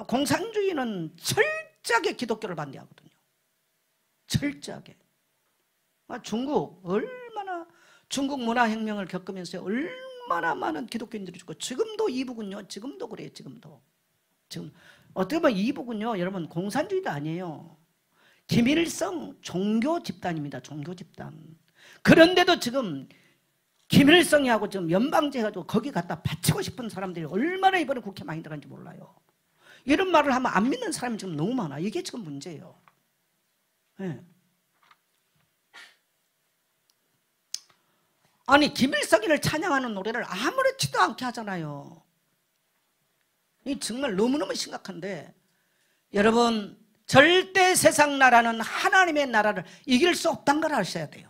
공산주의는 철저하게 기독교를 반대하거든요. 철저하게. 중국 얼마나 중국 문화혁명을 겪으면서 얼마나 많은 기독교인들이 죽고 지금도 이북은요. 지금도 그래요. 지금도. 지금 어떻게 보면 이북은요. 여러분 공산주의도 아니에요. 김일성 종교 집단입니다. 종교 집단. 그런데도 지금 김일성이하고 지금 연방제 해가지고 거기 갖다 바치고 싶은 사람들이 얼마나 이번에 국회 많이 들어간지 몰라요. 이런 말을 하면 안 믿는 사람이 지금 너무 많아. 이게 지금 문제예요. 네. 아니 김일성이를 찬양하는 노래를 아무렇지도 않게 하잖아요. 이 정말 너무너무 심각한데 여러분 절대 세상 나라는 하나님의 나라를 이길 수 없다는 걸 아셔야 돼요.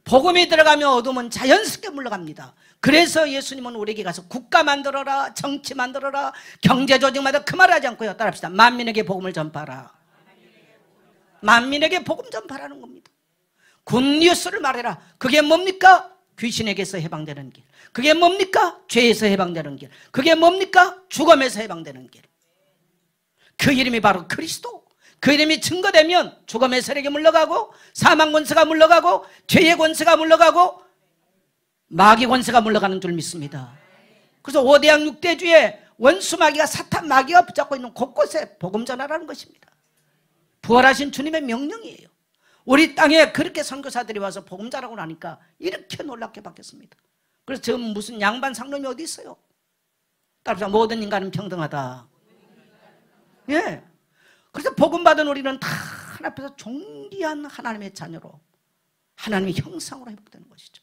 복음이 들어가면 어둠은 자연스럽게 물러갑니다. 그래서 예수님은 우리에게 가서 국가 만들어라, 정치 만들어라, 경제 조직 만들어라 그 말 하지 않고요. 따라합시다. 만민에게 복음을 전파하라. 만민에게 복음 전파라는 겁니다. 굿뉴스를 말해라. 그게 뭡니까? 귀신에게서 해방되는 길. 그게 뭡니까? 죄에서 해방되는 길. 그게 뭡니까? 죽음에서 해방되는 길. 그 이름이 바로 그리스도. 그 이름이 증거되면 죽음의 세력이 물러가고 사망 권세가 물러가고 죄의 권세가 물러가고 마귀 권세가 물러가는 줄 믿습니다. 그래서 5대양 6대주에 원수 마귀가 사탄 마귀가 붙잡고 있는 곳곳에 복음 전하라는 것입니다. 부활하신 주님의 명령이에요. 우리 땅에 그렇게 선교사들이 와서 복음 전하고 나니까 이렇게 놀랍게 바뀌었습니다. 그래서 지금 무슨 양반 상놈이 어디 있어요? 따라서 모든 인간은 평등하다. 예. 그래서 복음 받은 우리는 다 하나님께서 존귀한 하나님의 자녀로 하나님의 형상으로 회복되는 것이죠.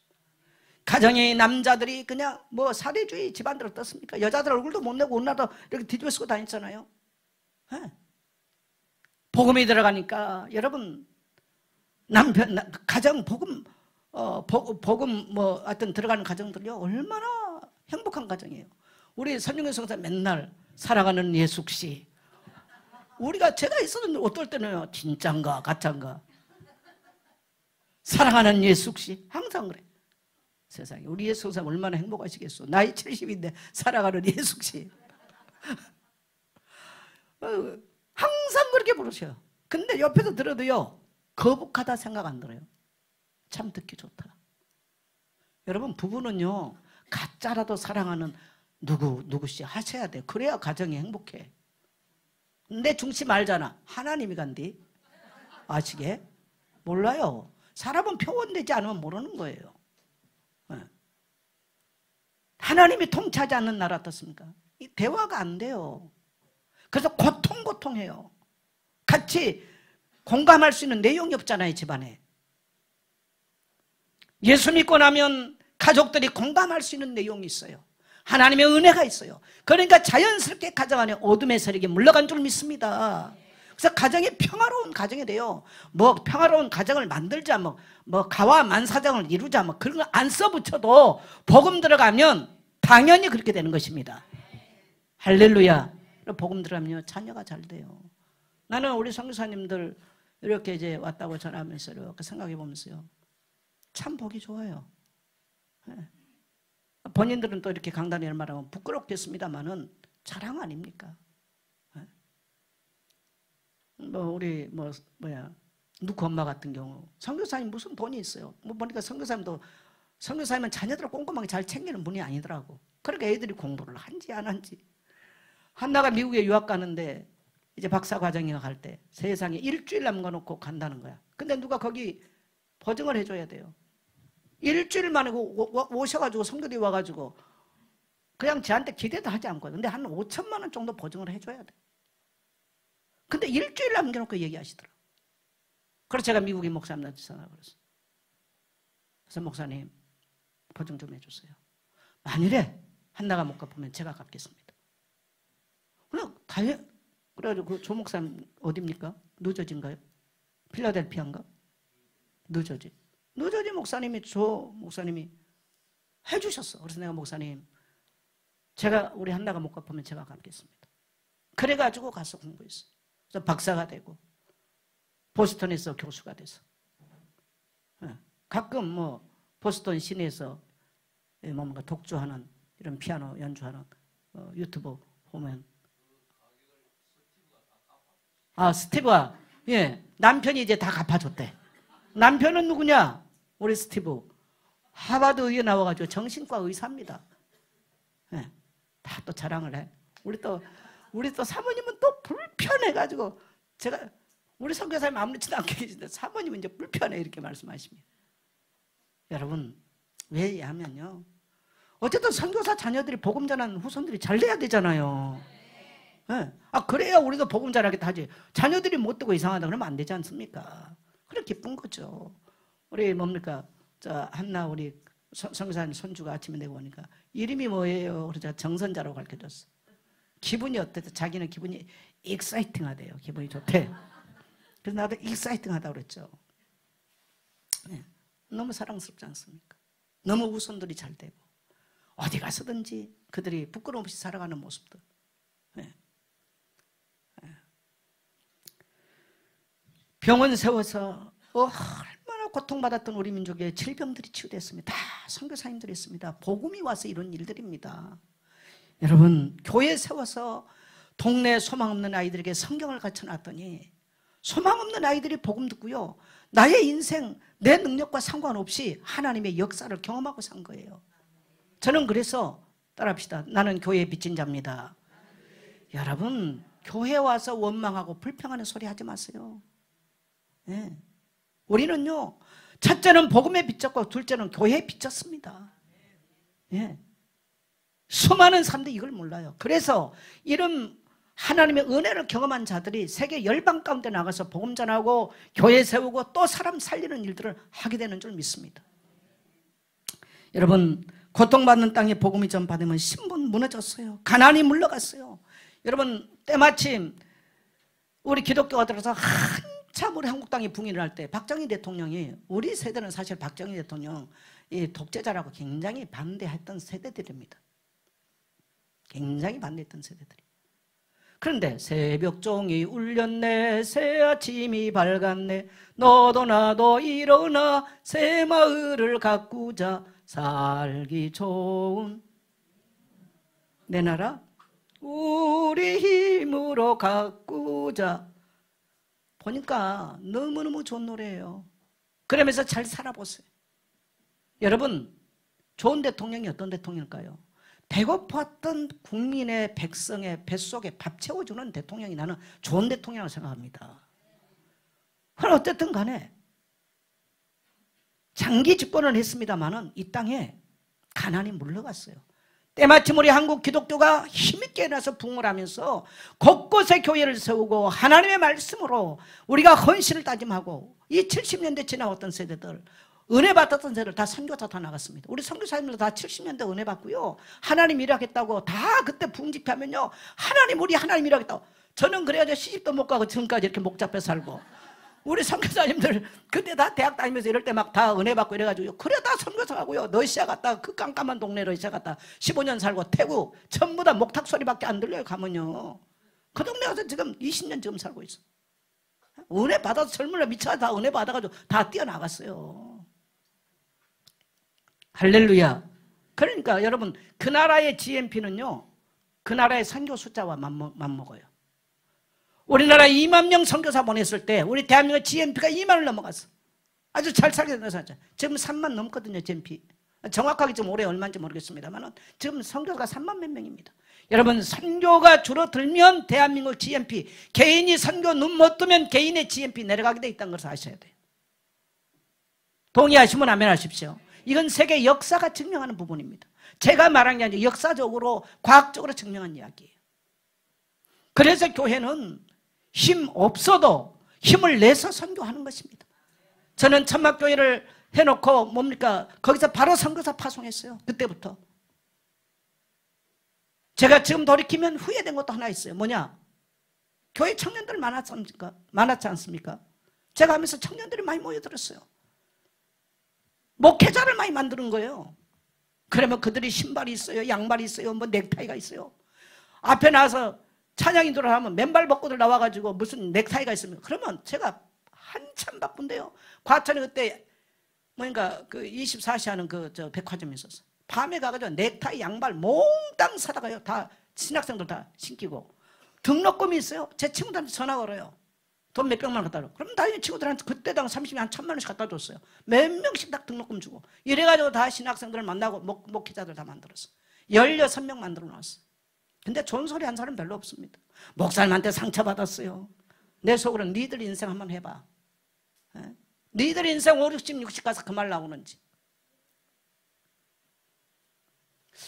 가정의 남자들이 그냥 뭐 사례주의 집안들을 떴습니까? 여자들 얼굴도 못 내고 옷 나도 이렇게 뒤집어 쓰고 다녔잖아요. 네. 복음이 들어가니까 여러분 남편 가정 복음 복음 뭐 하여튼 들어가는 가정들요 얼마나 행복한 가정이에요. 우리 선영교 성사 맨날 사랑하는 예숙씨. 우리가 제가 있었는데 어떨 때는요 진짠가 가짠가 사랑하는 예숙씨 항상 그래. 세상에 우리 예수님 얼마나 행복하시겠어. 나이 70인데 사랑하는 예숙씨 항상 그렇게 부르셔요. 근데 옆에서 들어도요 거북하다 생각 안 들어요. 참 듣기 좋다. 여러분 부부는요 가짜라도 사랑하는 누구씨 하셔야 돼요. 그래야 가정이 행복해. 내 중심 알잖아. 하나님이 간디 아시게? 몰라요. 사람은 표현되지 않으면 모르는 거예요. 하나님이 통치하지 않는 나라 어떻습니까? 이 대화가 안 돼요. 그래서 고통해요. 같이 공감할 수 있는 내용이 없잖아요. 집안에 예수 믿고 나면 가족들이 공감할 수 있는 내용이 있어요. 하나님의 은혜가 있어요. 그러니까 자연스럽게 가정 안에 어둠의 세력이 물러간 줄 믿습니다. 그래서 가정이 평화로운 가정이 돼요. 뭐 평화로운 가정을 만들자 뭐 가와 만사정을 이루자 뭐 그런 거 안 써붙여도 복음 들어가면 당연히 그렇게 되는 것입니다. 할렐루야. 복음 들어가면 자녀가 잘 돼요. 나는 우리 선교사님들 이렇게 이제 왔다고 전하면서 이렇게 생각해 보면서요 참 보기 좋아요. 본인들은 또 이렇게 강단에 말하면 부끄럽겠습니다만은 자랑 아닙니까? 우리 누구 엄마 같은 경우 선교사님 무슨 돈이 있어요. 뭐 보니까 선교사님은 자녀들을 꼼꼼하게 잘 챙기는 분이 아니더라고. 그러니까 애들이 공부를 한지 안 한지 한나가 미국에 유학 가는데 이제 박사 과정에 갈 때 세상에 일주일 남겨놓고 간다는 거야. 근데 누가 거기 보증을 해줘야 돼요. 일주일 만에 오셔가지고 성교대 와가지고 그냥 저한테 기대도 하지 않고 근데 한 5천만 원 정도 보증을 해줘야 돼. 근데 일주일 남겨놓고 얘기하시더라고. 그래서 제가 미국인 목사님한테 전화를 걸었어요. 그래서 목사님 보증 좀 해주세요. 만일에 한나가 못 갚으면 제가 갚겠습니다. 그래가지고 그 조 목사님 어디입니까? 뉴저지인가요? 필라델피아인가? 뉴저지 목사님이 조 목사님이 해주셨어. 그래서 내가 목사님 제가 우리 한나가 못 갚으면 제가 갚겠습니다. 그래가지고 가서 공부했어. 그래서 박사가 되고 보스턴에서 교수가 돼서 가끔 뭐 보스턴 시내에서 뭔가 독주하는 이런 피아노 연주하는 유튜브 보면 스티브가 예 남편이 이제 다 갚아줬대. 남편은 누구냐? 우리 스티브 하버드 의대 나와가지고 정신과 의사입니다. 예, 다 또 자랑을 해. 우리 또 사모님은 또 불편해가지고 제가 우리 선교사님 아무렇지도 않게 계신데 사모님은 이제 불편해 이렇게 말씀하십니다. 여러분 왜 하면요. 어쨌든 선교사 자녀들이 복음 전하는 후손들이 잘 돼야 되잖아요. 네. 그래야 우리도 복음 전하겠다 하지. 자녀들이 못 되고 이상하다 그러면 안 되지 않습니까? 그래 기쁜 거죠. 우리 뭡니까? 한나 우리 선교사님 손주가 아침에 내고 오니까 이름이 뭐예요? 그래서 정선자라고 가르쳐줬어. 기분이 어땠대? 자기는 기분이 익사이팅하대요. 기분이 좋대. 그래서 나도 익사이팅하다고 그랬죠. 네. 너무 사랑스럽지 않습니까? 너무 후손들이 잘 되고 어디 가서든지 그들이 부끄러움 없이 살아가는 모습들. 네. 병원 세워서 얼마나 고통받았던 우리 민족의 질병들이 치유됐습니다. 다 선교사님들이 했습니다. 복음이 와서 이런 일들입니다. 여러분 교회 세워서 동네 소망 없는 아이들에게 성경을 가르쳐놨더니 소망 없는 아이들이 복음 듣고요. 나의 인생 내 능력과 상관없이 하나님의 역사를 경험하고 산 거예요. 저는 그래서 따라합시다. 나는 교회에 빚진 자입니다. 여러분 교회 와서 원망하고 불평하는 소리 하지 마세요. 네. 우리는요 첫째는 복음에 빚졌고 둘째는 교회에 빚졌습니다. 네. 수많은 사람들이 이걸 몰라요. 그래서 이런 하나님의 은혜를 경험한 자들이 세계 열방 가운데 나가서 복음 전하고 교회 세우고 또 사람 살리는 일들을 하게 되는 줄 믿습니다. 여러분 고통받는 땅에 복음이 전파되면 신분 무너졌어요. 가난이 물러갔어요. 여러분 때마침 우리 기독교가 들어서 한참 우리 한국 땅이 붕괴를 할 때 박정희 대통령이 우리 세대는 사실 박정희 대통령 이 독재자라고 굉장히 반대했던 세대들입니다. 굉장히 반대했던 세대들이. 그런데 새벽종이 울렸네 새아침이 밝았네 너도 나도 일어나 새마을을 가꾸자 살기 좋은 내 나라 우리 힘으로 가꾸자. 보니까 너무너무 좋은 노래예요. 그러면서 잘 살아보세요. 여러분 좋은 대통령이 어떤 대통령일까요? 배고팠던 국민의 백성의 뱃속에 밥 채워주는 대통령이 나는 좋은 대통령이라고 생각합니다. 그럼 어쨌든 간에 장기 집권을 했습니다마는 이 땅에 가난이 물러갔어요. 때마침 우리 한국 기독교가 힘있게 일어나서 부흥을 하면서 곳곳에 교회를 세우고 하나님의 말씀으로 우리가 헌신을 다짐하고 이 70년대 지나왔던 세대들 은혜 받았던 세대들 다 선교사 다 나갔습니다. 우리 선교사님들 다 70년대 은혜 받고요. 하나님 일하겠다고 다 그때 부흥 집회하면요. 우리 하나님 일하겠다고. 저는 그래가지고 시집도 못 가고 지금까지 이렇게 목 잡혀 살고 우리 선교사님들 그때 다 대학 다니면서 이럴 때 막 다 은혜 받고 이래가지고 그래 다 선교사 가고요. 러시아 갔다 그 깜깜한 동네 러시아 갔다 15년 살고 태국 전부 다 목탁 소리밖에 안 들려요. 가면요. 그 동네 가서 지금 20년 지금 살고 있어. 은혜 받아서 젊은이가 미쳐서 다 은혜 받아가지고 다 뛰어나갔어요. 할렐루야. 그러니까 여러분 그 나라의 GNP는요 그 나라의 선교 숫자와 맞먹어요. 우리나라 2만 명 선교사 보냈을 때 우리 대한민국 GNP가 2만을 넘어갔어. 아주 잘 살게 된다. 지금 3만 넘거든요. GNP 정확하게 좀 올해 얼마인지 모르겠습니다만 지금 선교사가 3만 몇 명입니다. 여러분, 선교가 줄어들면 대한민국 GNP, 개인이 선교 눈 못 뜨면 개인의 GNP 내려가게 돼 있다는 것을 아셔야 돼요. 동의하시면 아멘 하십시오. 이건 세계 역사가 증명하는 부분입니다. 제가 말한 게 아니라 역사적으로 과학적으로 증명한 이야기예요. 그래서 교회는 힘 없어도 힘을 내서 선교하는 것입니다. 저는 천막교회를 해놓고 뭡니까? 거기서 바로 선교사 파송했어요. 그때부터. 제가 지금 돌이키면 후회된 것도 하나 있어요. 뭐냐? 교회 청년들 많았지 않습니까? 제가 하면서 청년들이 많이 모여들었어요. 목회자를 많이 만드는 거예요. 그러면 그들이 신발이 있어요, 양말이 있어요, 뭐 넥타이가 있어요. 앞에 나와서 찬양이 들어가면 맨발 벗고들 나와가지고 무슨 넥타이가 있으면, 그러면 제가 한참 바쁜데요. 과천에 그때 뭐인가 그 24시 하는 저 백화점이 있었어. 밤에 가가지고 넥타이, 양말 몽땅 사다가요. 다 신학생들 다 신기고 등록금이 있어요. 제 친구들한테 전화 걸어요. 돈 몇백만 원 갖다 줘. 그럼 다른 친구들한테 그때 당 30명 한 1000만 원씩 갖다 줬어요. 몇 명씩 다 등록금 주고. 이래가지고 다 신학생들을 만나고 목회자들 다 만들었어. 16명 만들어 놨어. 근데 좋은 소리 한 사람 별로 없습니다. 목사님한테 상처받았어요. 내 속으로 니들 인생 한번 해봐. 에? 니들 인생 5, 60, 60 가서 그 말 나오는지.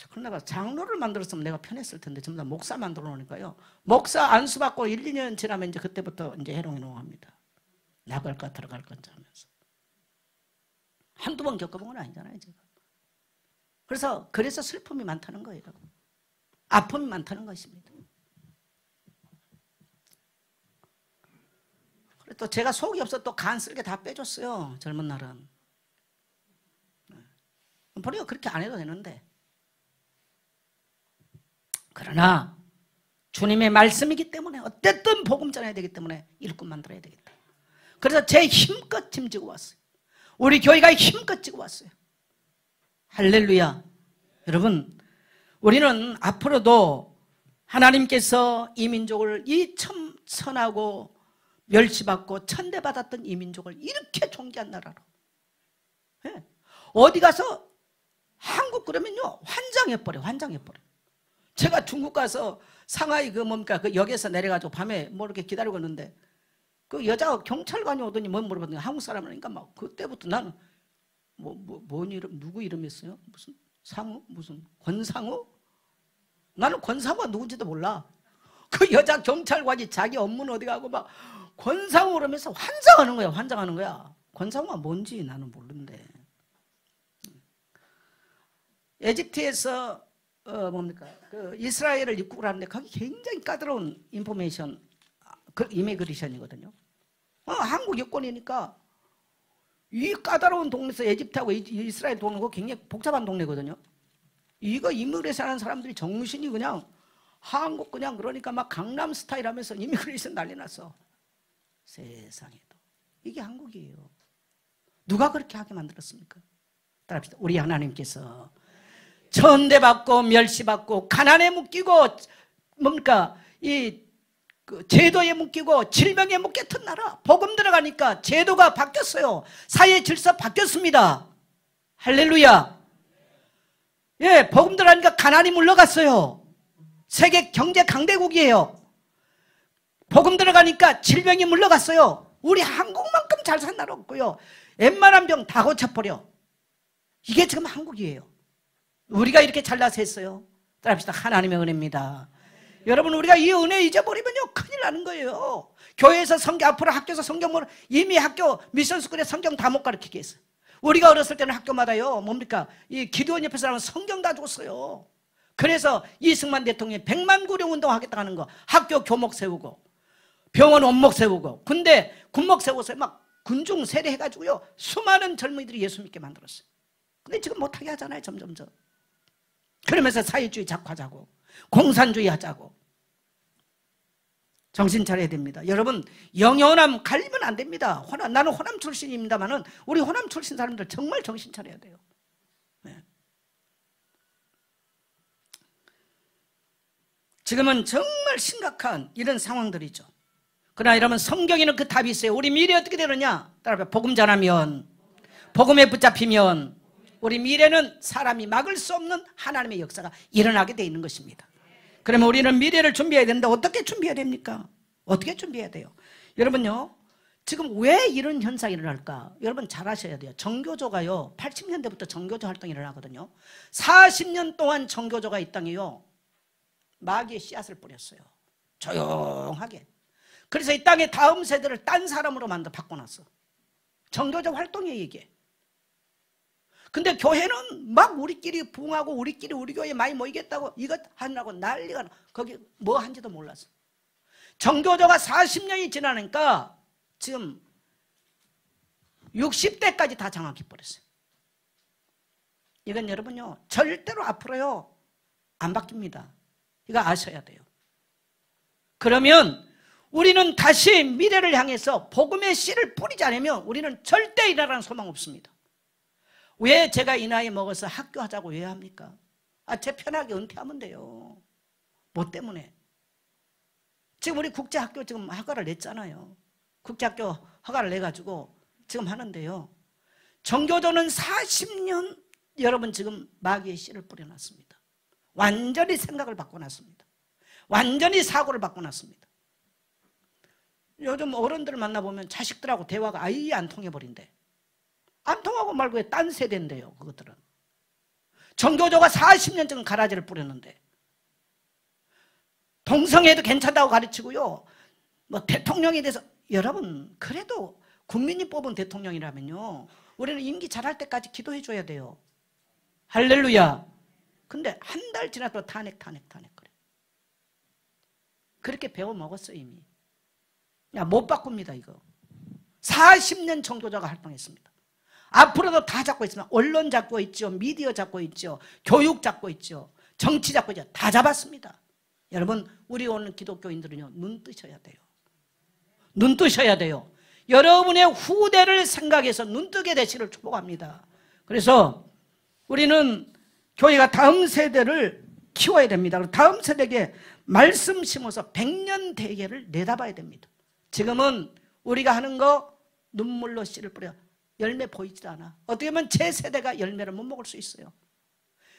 그럼 내가 장로를 만들었으면 내가 편했을 텐데 전부 다 목사 만들어 놓으니까요. 목사 안수 받고 1, 2년 지나면 이제 그때부터 이제 해롱이 농합니다. 나갈까 들어갈 건지 하면서. 한두 번 겪어본 건 아니잖아요, 제가. 그래서 슬픔이 많다는 거예요. 아픔이 많다는 것입니다. 또 제가 속이 없어 또 간 쓸게 다 빼줬어요. 젊은 날은. 보니까 그렇게 안 해도 되는데. 그러나 주님의 말씀이기 때문에 어쨌든 복음 전해야 되기 때문에 일꾼 만들어야 되겠다. 그래서 제 힘껏 짐지고 왔어요. 우리 교회가 힘껏 지고 왔어요. 할렐루야. 여러분, 우리는 앞으로도 하나님께서 이 민족을 이 선하고 멸시받고 천대받았던 이 민족을 이렇게 존귀한 나라로, 네. 어디 가서 한국 그러면요 환장해버려. 제가 중국 가서 상하이 그 역에서 내려가지고 밤에 뭐 이렇게 기다리고 있는데 그 여자가 경찰관이 오더니 뭐 물어봤더니 한국 사람이니까 막 그때부터 나는 뭔 이름, 누구 이름이었어요? 무슨 상우? 무슨 권상우? 나는 권상우가 누군지도 몰라. 그 여자 경찰관이 자기 업무는 어디 가고 막 권상우 그러면서 환장하는 거야. 권상우가 뭔지 나는 모르는데. 에집트에서 그 이스라엘을 입국을 하는데 거기 굉장히 까다로운 이미그레이션이거든요. 한국 여권이니까 이 까다로운 동네에서 에집트하고 이스라엘 동네고 굉장히 복잡한 동네거든요. 이거 이미그레이션 하는 사람들이 정신이 그냥 한국 그냥 그러니까 막 강남 스타일 하면서 이미그레이션 난리 났어. 세상에도. 이게 한국이에요. 누가 그렇게 하게 만들었습니까? 따라합시다. 우리 하나님께서 천대받고 멸시받고 가난에 묶이고 그 제도에 묶이고 질병에 묶였던 나라, 복음 들어가니까 제도가 바뀌었어요. 사회 질서 바뀌었습니다. 할렐루야. 예, 복음 들어가니까 가난이 물러갔어요. 세계 경제 강대국이에요. 복음 들어가니까 질병이 물러갔어요. 우리 한국만큼 잘 산 나라 없고요. 웬만한 병 다 고쳐버려. 이게 지금 한국이에요. 우리가 이렇게 잘나서 했어요. 따라합시다. 하나님의 은혜입니다. 여러분, 우리가 이 은혜 잊어버리면요 큰일 나는 거예요. 교회에서 앞으로 학교에서 성경을 이미 학교 미션스쿨에 성경 다 못 가르치게 했어요. 우리가 어렸을 때는 학교마다요 이 기도원 옆에서 하면 성경 다 줬어요. 그래서 이승만 대통령이 100만 구령 운동하겠다 하는 거, 학교 교목 세우고 병원 원목 세우고 군대 군목 세워서 막 군중 세례 해가지고요 수많은 젊은이들이 예수 믿게 만들었어요. 근데 지금 못하게 하잖아요. 점점점. 그러면서 사회주의 작화하자고 공산주의 하자고. 정신 차려야 됩니다. 여러분, 영연함 갈리면 안 됩니다. 나는 호남 출신입니다만은 우리 호남 출신 사람들 정말 정신 차려야 돼요. 네. 지금은 정말 심각한 이런 상황들이죠. 그러나 여러분, 성경에는 그 답이 있어요. 우리 미래 어떻게 되느냐? 따라서 복음 전하면, 복음에 붙잡히면 우리 미래는 사람이 막을 수 없는 하나님의 역사가 일어나게 돼 있는 것입니다. 그러면 우리는 미래를 준비해야 되는데 어떻게 준비해야 됩니까? 어떻게 준비해야 돼요? 여러분요, 지금 왜 이런 현상이 일어날까? 여러분 잘 아셔야 돼요. 정교조가요, 80년대부터 정교조 활동이 일어나거든요. 40년 동안 정교조가 이 땅에요, 마귀의 씨앗을 뿌렸어요. 조용하게. 그래서 이 땅에 다음 세대를 딴 사람으로 바꿔놨어. 정교조 활동이에요, 이게. 근데 교회는 막 우리끼리 부흥하고 우리끼리 우리 교회 많이 모이겠다고 이것 하느라고 난리가 나. 거기 뭐 한지도 몰랐어. 정교조가 40년이 지나니까 지금 60대까지 다 장악해 버렸어요. 이건 여러분요, 절대로 앞으로요 안 바뀝니다. 이거 아셔야 돼요. 그러면 우리는 다시 미래를 향해서 복음의 씨를 뿌리지 않으면 우리는 절대 일어나는 소망 없습니다. 왜 제가 이 나이 먹어서 학교 하자고 왜 합니까? 제 편하게 은퇴하면 돼요. 뭐 때문에? 지금 우리 국제학교 지금 허가를 냈잖아요. 국제학교 허가를 내가지고 지금 하는데요. 정교조는 40년 여러분 지금 마귀의 씨를 뿌려놨습니다. 완전히 생각을 바꿔놨습니다. 완전히 사고를 바꿔놨습니다. 요즘 어른들 만나보면 자식들하고 대화가 아예 안 통해버린대. 안 통하고 말고 왜 딴 세대인데요, 그것들은. 정교조가 40년 전에 가라지를 뿌렸는데 동성애도 괜찮다고 가르치고요, 뭐 대통령에 대해서, 여러분 그래도 국민이 뽑은 대통령이라면요 우리는 임기 잘할 때까지 기도해 줘야 돼요. 할렐루야. 근데 한 달 지나도 탄핵 그래. 그렇게 배워 먹었어요 이미. 야, 못 바꿉니다 이거. 40년 정교조가 활동했습니다. 앞으로도 다 잡고 있습니다. 언론 잡고 있죠, 미디어 잡고 있죠, 교육 잡고 있죠, 정치 잡고 있죠. 다 잡았습니다. 여러분 우리 오늘 기독교인들은요 눈 뜨셔야 돼요. 눈 뜨셔야 돼요. 여러분의 후대를 생각해서 눈 뜨게 되시기를 축복합니다. 그래서 우리는 교회가 다음 세대를 키워야 됩니다. 다음 세대에게 말씀 심어서 100년 대계를 내다봐야 됩니다. 지금은 우리가 하는 거 눈물로 씨를 뿌려 열매 보이지도 않아. 어떻게 보면 제 세대가 열매를 못 먹을 수 있어요.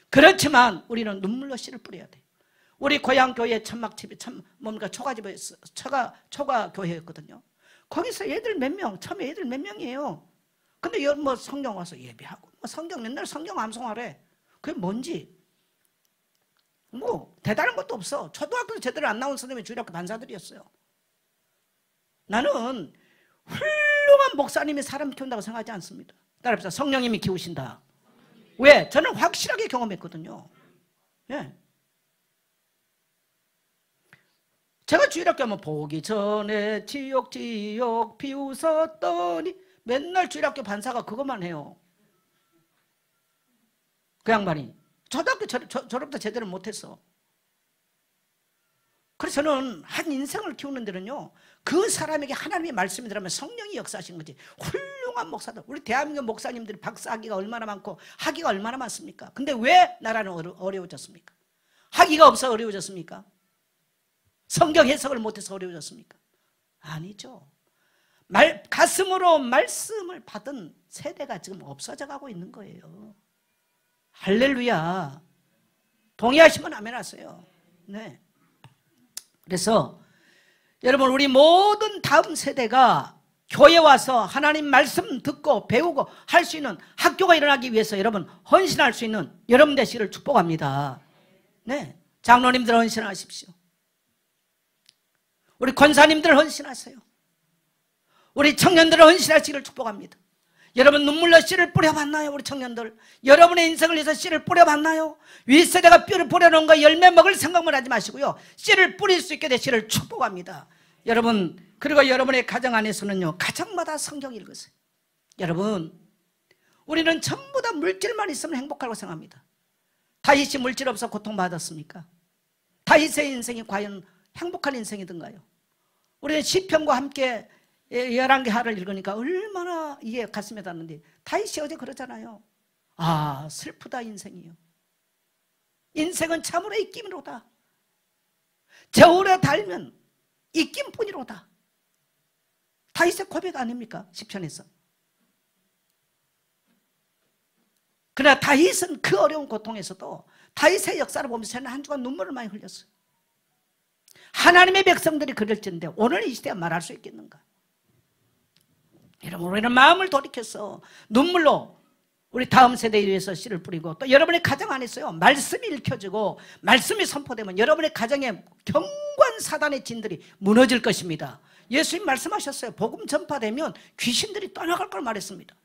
그렇지만 우리는 눈물로 씨를 뿌려야 돼요. 우리 고향 교회 천막집이 초가집에서 초가 교회였거든요. 거기서 애들 몇 명, 처음에 애들 몇 명이에요. 근데 뭐 성경 와서 예배하고 뭐 성경 맨날 성경 암송하래. 그게 뭔지 뭐 대단한 것도 없어. 초등학교 제대로 안 나온 선생님이 주일학교 반사들이었어요. 나는 훌륭한 목사님이 사람 키운다고 생각하지 않습니다. 따라합시다. 성령님이 키우신다. 왜? 저는 확실하게 경험했거든요. 예. 제가 주일학교 하면 보기 전에 지옥 비웃었더니 맨날 주일학교 반사가 그것만 해요. 그 양반이 초등학교 졸업도 제대로 못했어. 그래서 저는 한 인생을 키우는 데는요 그 사람에게 하나님의 말씀이 들어가면 성령이 역사하신 거지. 훌륭한 목사들, 우리 대한민국 목사님들이 박사학위가 얼마나 많고 학위가 얼마나 많습니까? 근데 왜 나라는 어려워졌습니까? 학위가 없어 어려워졌습니까? 성경 해석을 못해서 어려워졌습니까? 아니죠. 가슴으로 말씀을 받은 세대가 지금 없어져 가고 있는 거예요. 할렐루야. 동의하시면 아멘 하세요. 네. 그래서 여러분 우리 모든 다음 세대가 교회 와서 하나님 말씀 듣고 배우고 할 수 있는 학교가 일어나기 위해서 여러분 헌신할 수 있는 여러분 되시기를 축복합니다. 네. 장로님들 헌신하십시오. 우리 권사님들 헌신하세요. 우리 청년들 헌신하시기를 축복합니다. 여러분 눈물로 씨를 뿌려봤나요? 우리 청년들 여러분의 인생을 위해서 씨를 뿌려봤나요? 윗세대가 뼈를 뿌려놓은 거 열매 먹을 생각만 하지 마시고요 씨를 뿌릴 수 있게 되시기를 축복합니다. 여러분 그리고 여러분의 가정 안에서는요 가정마다 성경 읽으세요. 여러분 우리는 전부 다 물질만 있으면 행복하다고 생각합니다. 다윗이 물질 없어 고통받았습니까? 다윗의 인생이 과연 행복한 인생이던가요? 우리는 시편과 함께 11개 하를 읽으니까 얼마나 이게 가슴에 닿는데 다윗이 어제 그러잖아요. 아 슬프다 인생이요. 인생은 참으로 입김이로다. 저울에 달면 입김뿐이로다. 다윗의 고백 아닙니까? 시편에서. 그러나 다윗은 그 어려운 고통에서도 다윗의 역사를 보면서 저는 한 주간 눈물을 많이 흘렸어요. 하나님의 백성들이 그럴지인데 오늘 이 시대에 말할 수 있겠는가? 여러분, 우리는 마음을 돌이켜서 눈물로 우리 다음 세대에 위해서 씨를 뿌리고, 또 여러분의 가정 안에서요, 말씀이 읽혀지고 말씀이 선포되면 여러분의 가정에 경관 사단의 진들이 무너질 것입니다. 예수님 말씀하셨어요. 복음 전파되면 귀신들이 떠나갈 걸 말했습니다.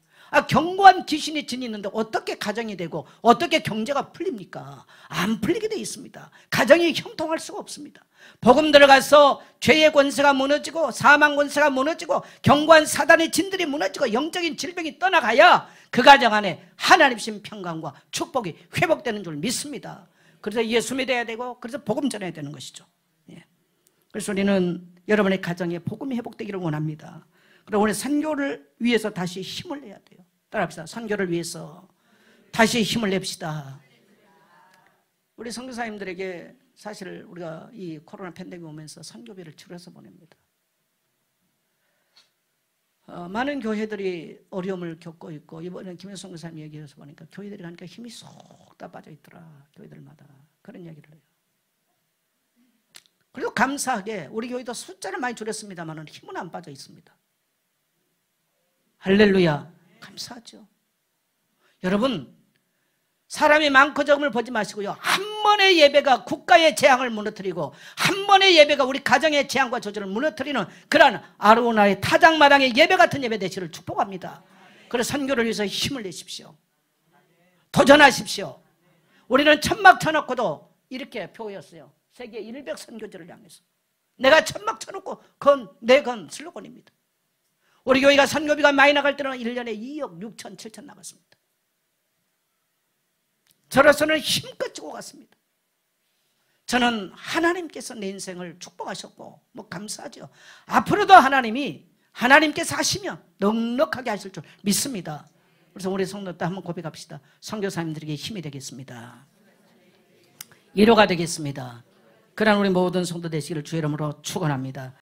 견고한 귀신이 지니는데 어떻게 가정이 되고 어떻게 경제가 풀립니까? 안 풀리게 되어 있습니다. 가정이 형통할 수가 없습니다. 복음 들어가서 죄의 권세가 무너지고 사망 권세가 무너지고 견고한 사단의 진들이 무너지고 영적인 질병이 떠나가야 그 가정 안에 하나님신 평강과 축복이 회복되는 줄 믿습니다. 그래서 예수 믿어야 되고, 그래서 복음 전해야 되는 것이죠. 예. 그래서 우리는 여러분의 가정에 복음이 회복되기를 원합니다. 그리고 우리 선교를 위해서 다시 힘을 내야 돼요. 따라합시다. 선교를 위해서 다시 힘을 냅시다. 우리 선교사님들에게 사실 우리가 이 코로나 팬데믹 오면서 선교비를 줄여서 보냅니다. 많은 교회들이 어려움을 겪고 있고, 이번에 김현성 선교사님 얘기해서 보니까 교회들이 가니까 힘이 쏙 다 빠져 있더라. 교회들마다 그런 이야기를 해요. 그래도 감사하게 우리 교회도 숫자를 많이 줄였습니다만 힘은 안 빠져 있습니다. 할렐루야. 감사하죠. 여러분, 사람이 많고 적음을 보지 마시고요, 한 번의 예배가 국가의 재앙을 무너뜨리고 한 번의 예배가 우리 가정의 재앙과 저주를 무너뜨리는 그러한 아로나의 타작마당의 예배 같은 예배 되시를 축복합니다. 그래서 선교를 위해서 힘을 내십시오. 도전하십시오. 우리는 천막 쳐놓고도 이렇게 표였어요. 세계 100 선교지를 향해서. 내가 천막 쳐놓고 내 건 슬로건입니다. 우리 교회가 선교비가 많이 나갈 때는 1년에 2억 6천 7천 나갔습니다. 저로서는 힘껏 주고 갔습니다. 저는 하나님께서 내 인생을 축복하셨고 감사하죠. 앞으로도 하나님께서 하시면 넉넉하게 하실 줄 믿습니다. 그래서 우리 성도 때 한번 고백합시다. 선교사님들에게 힘이 되겠습니다. 위로가 되겠습니다. 그러한 우리 모든 성도 되시기를 주의 이름으로 축원합니다.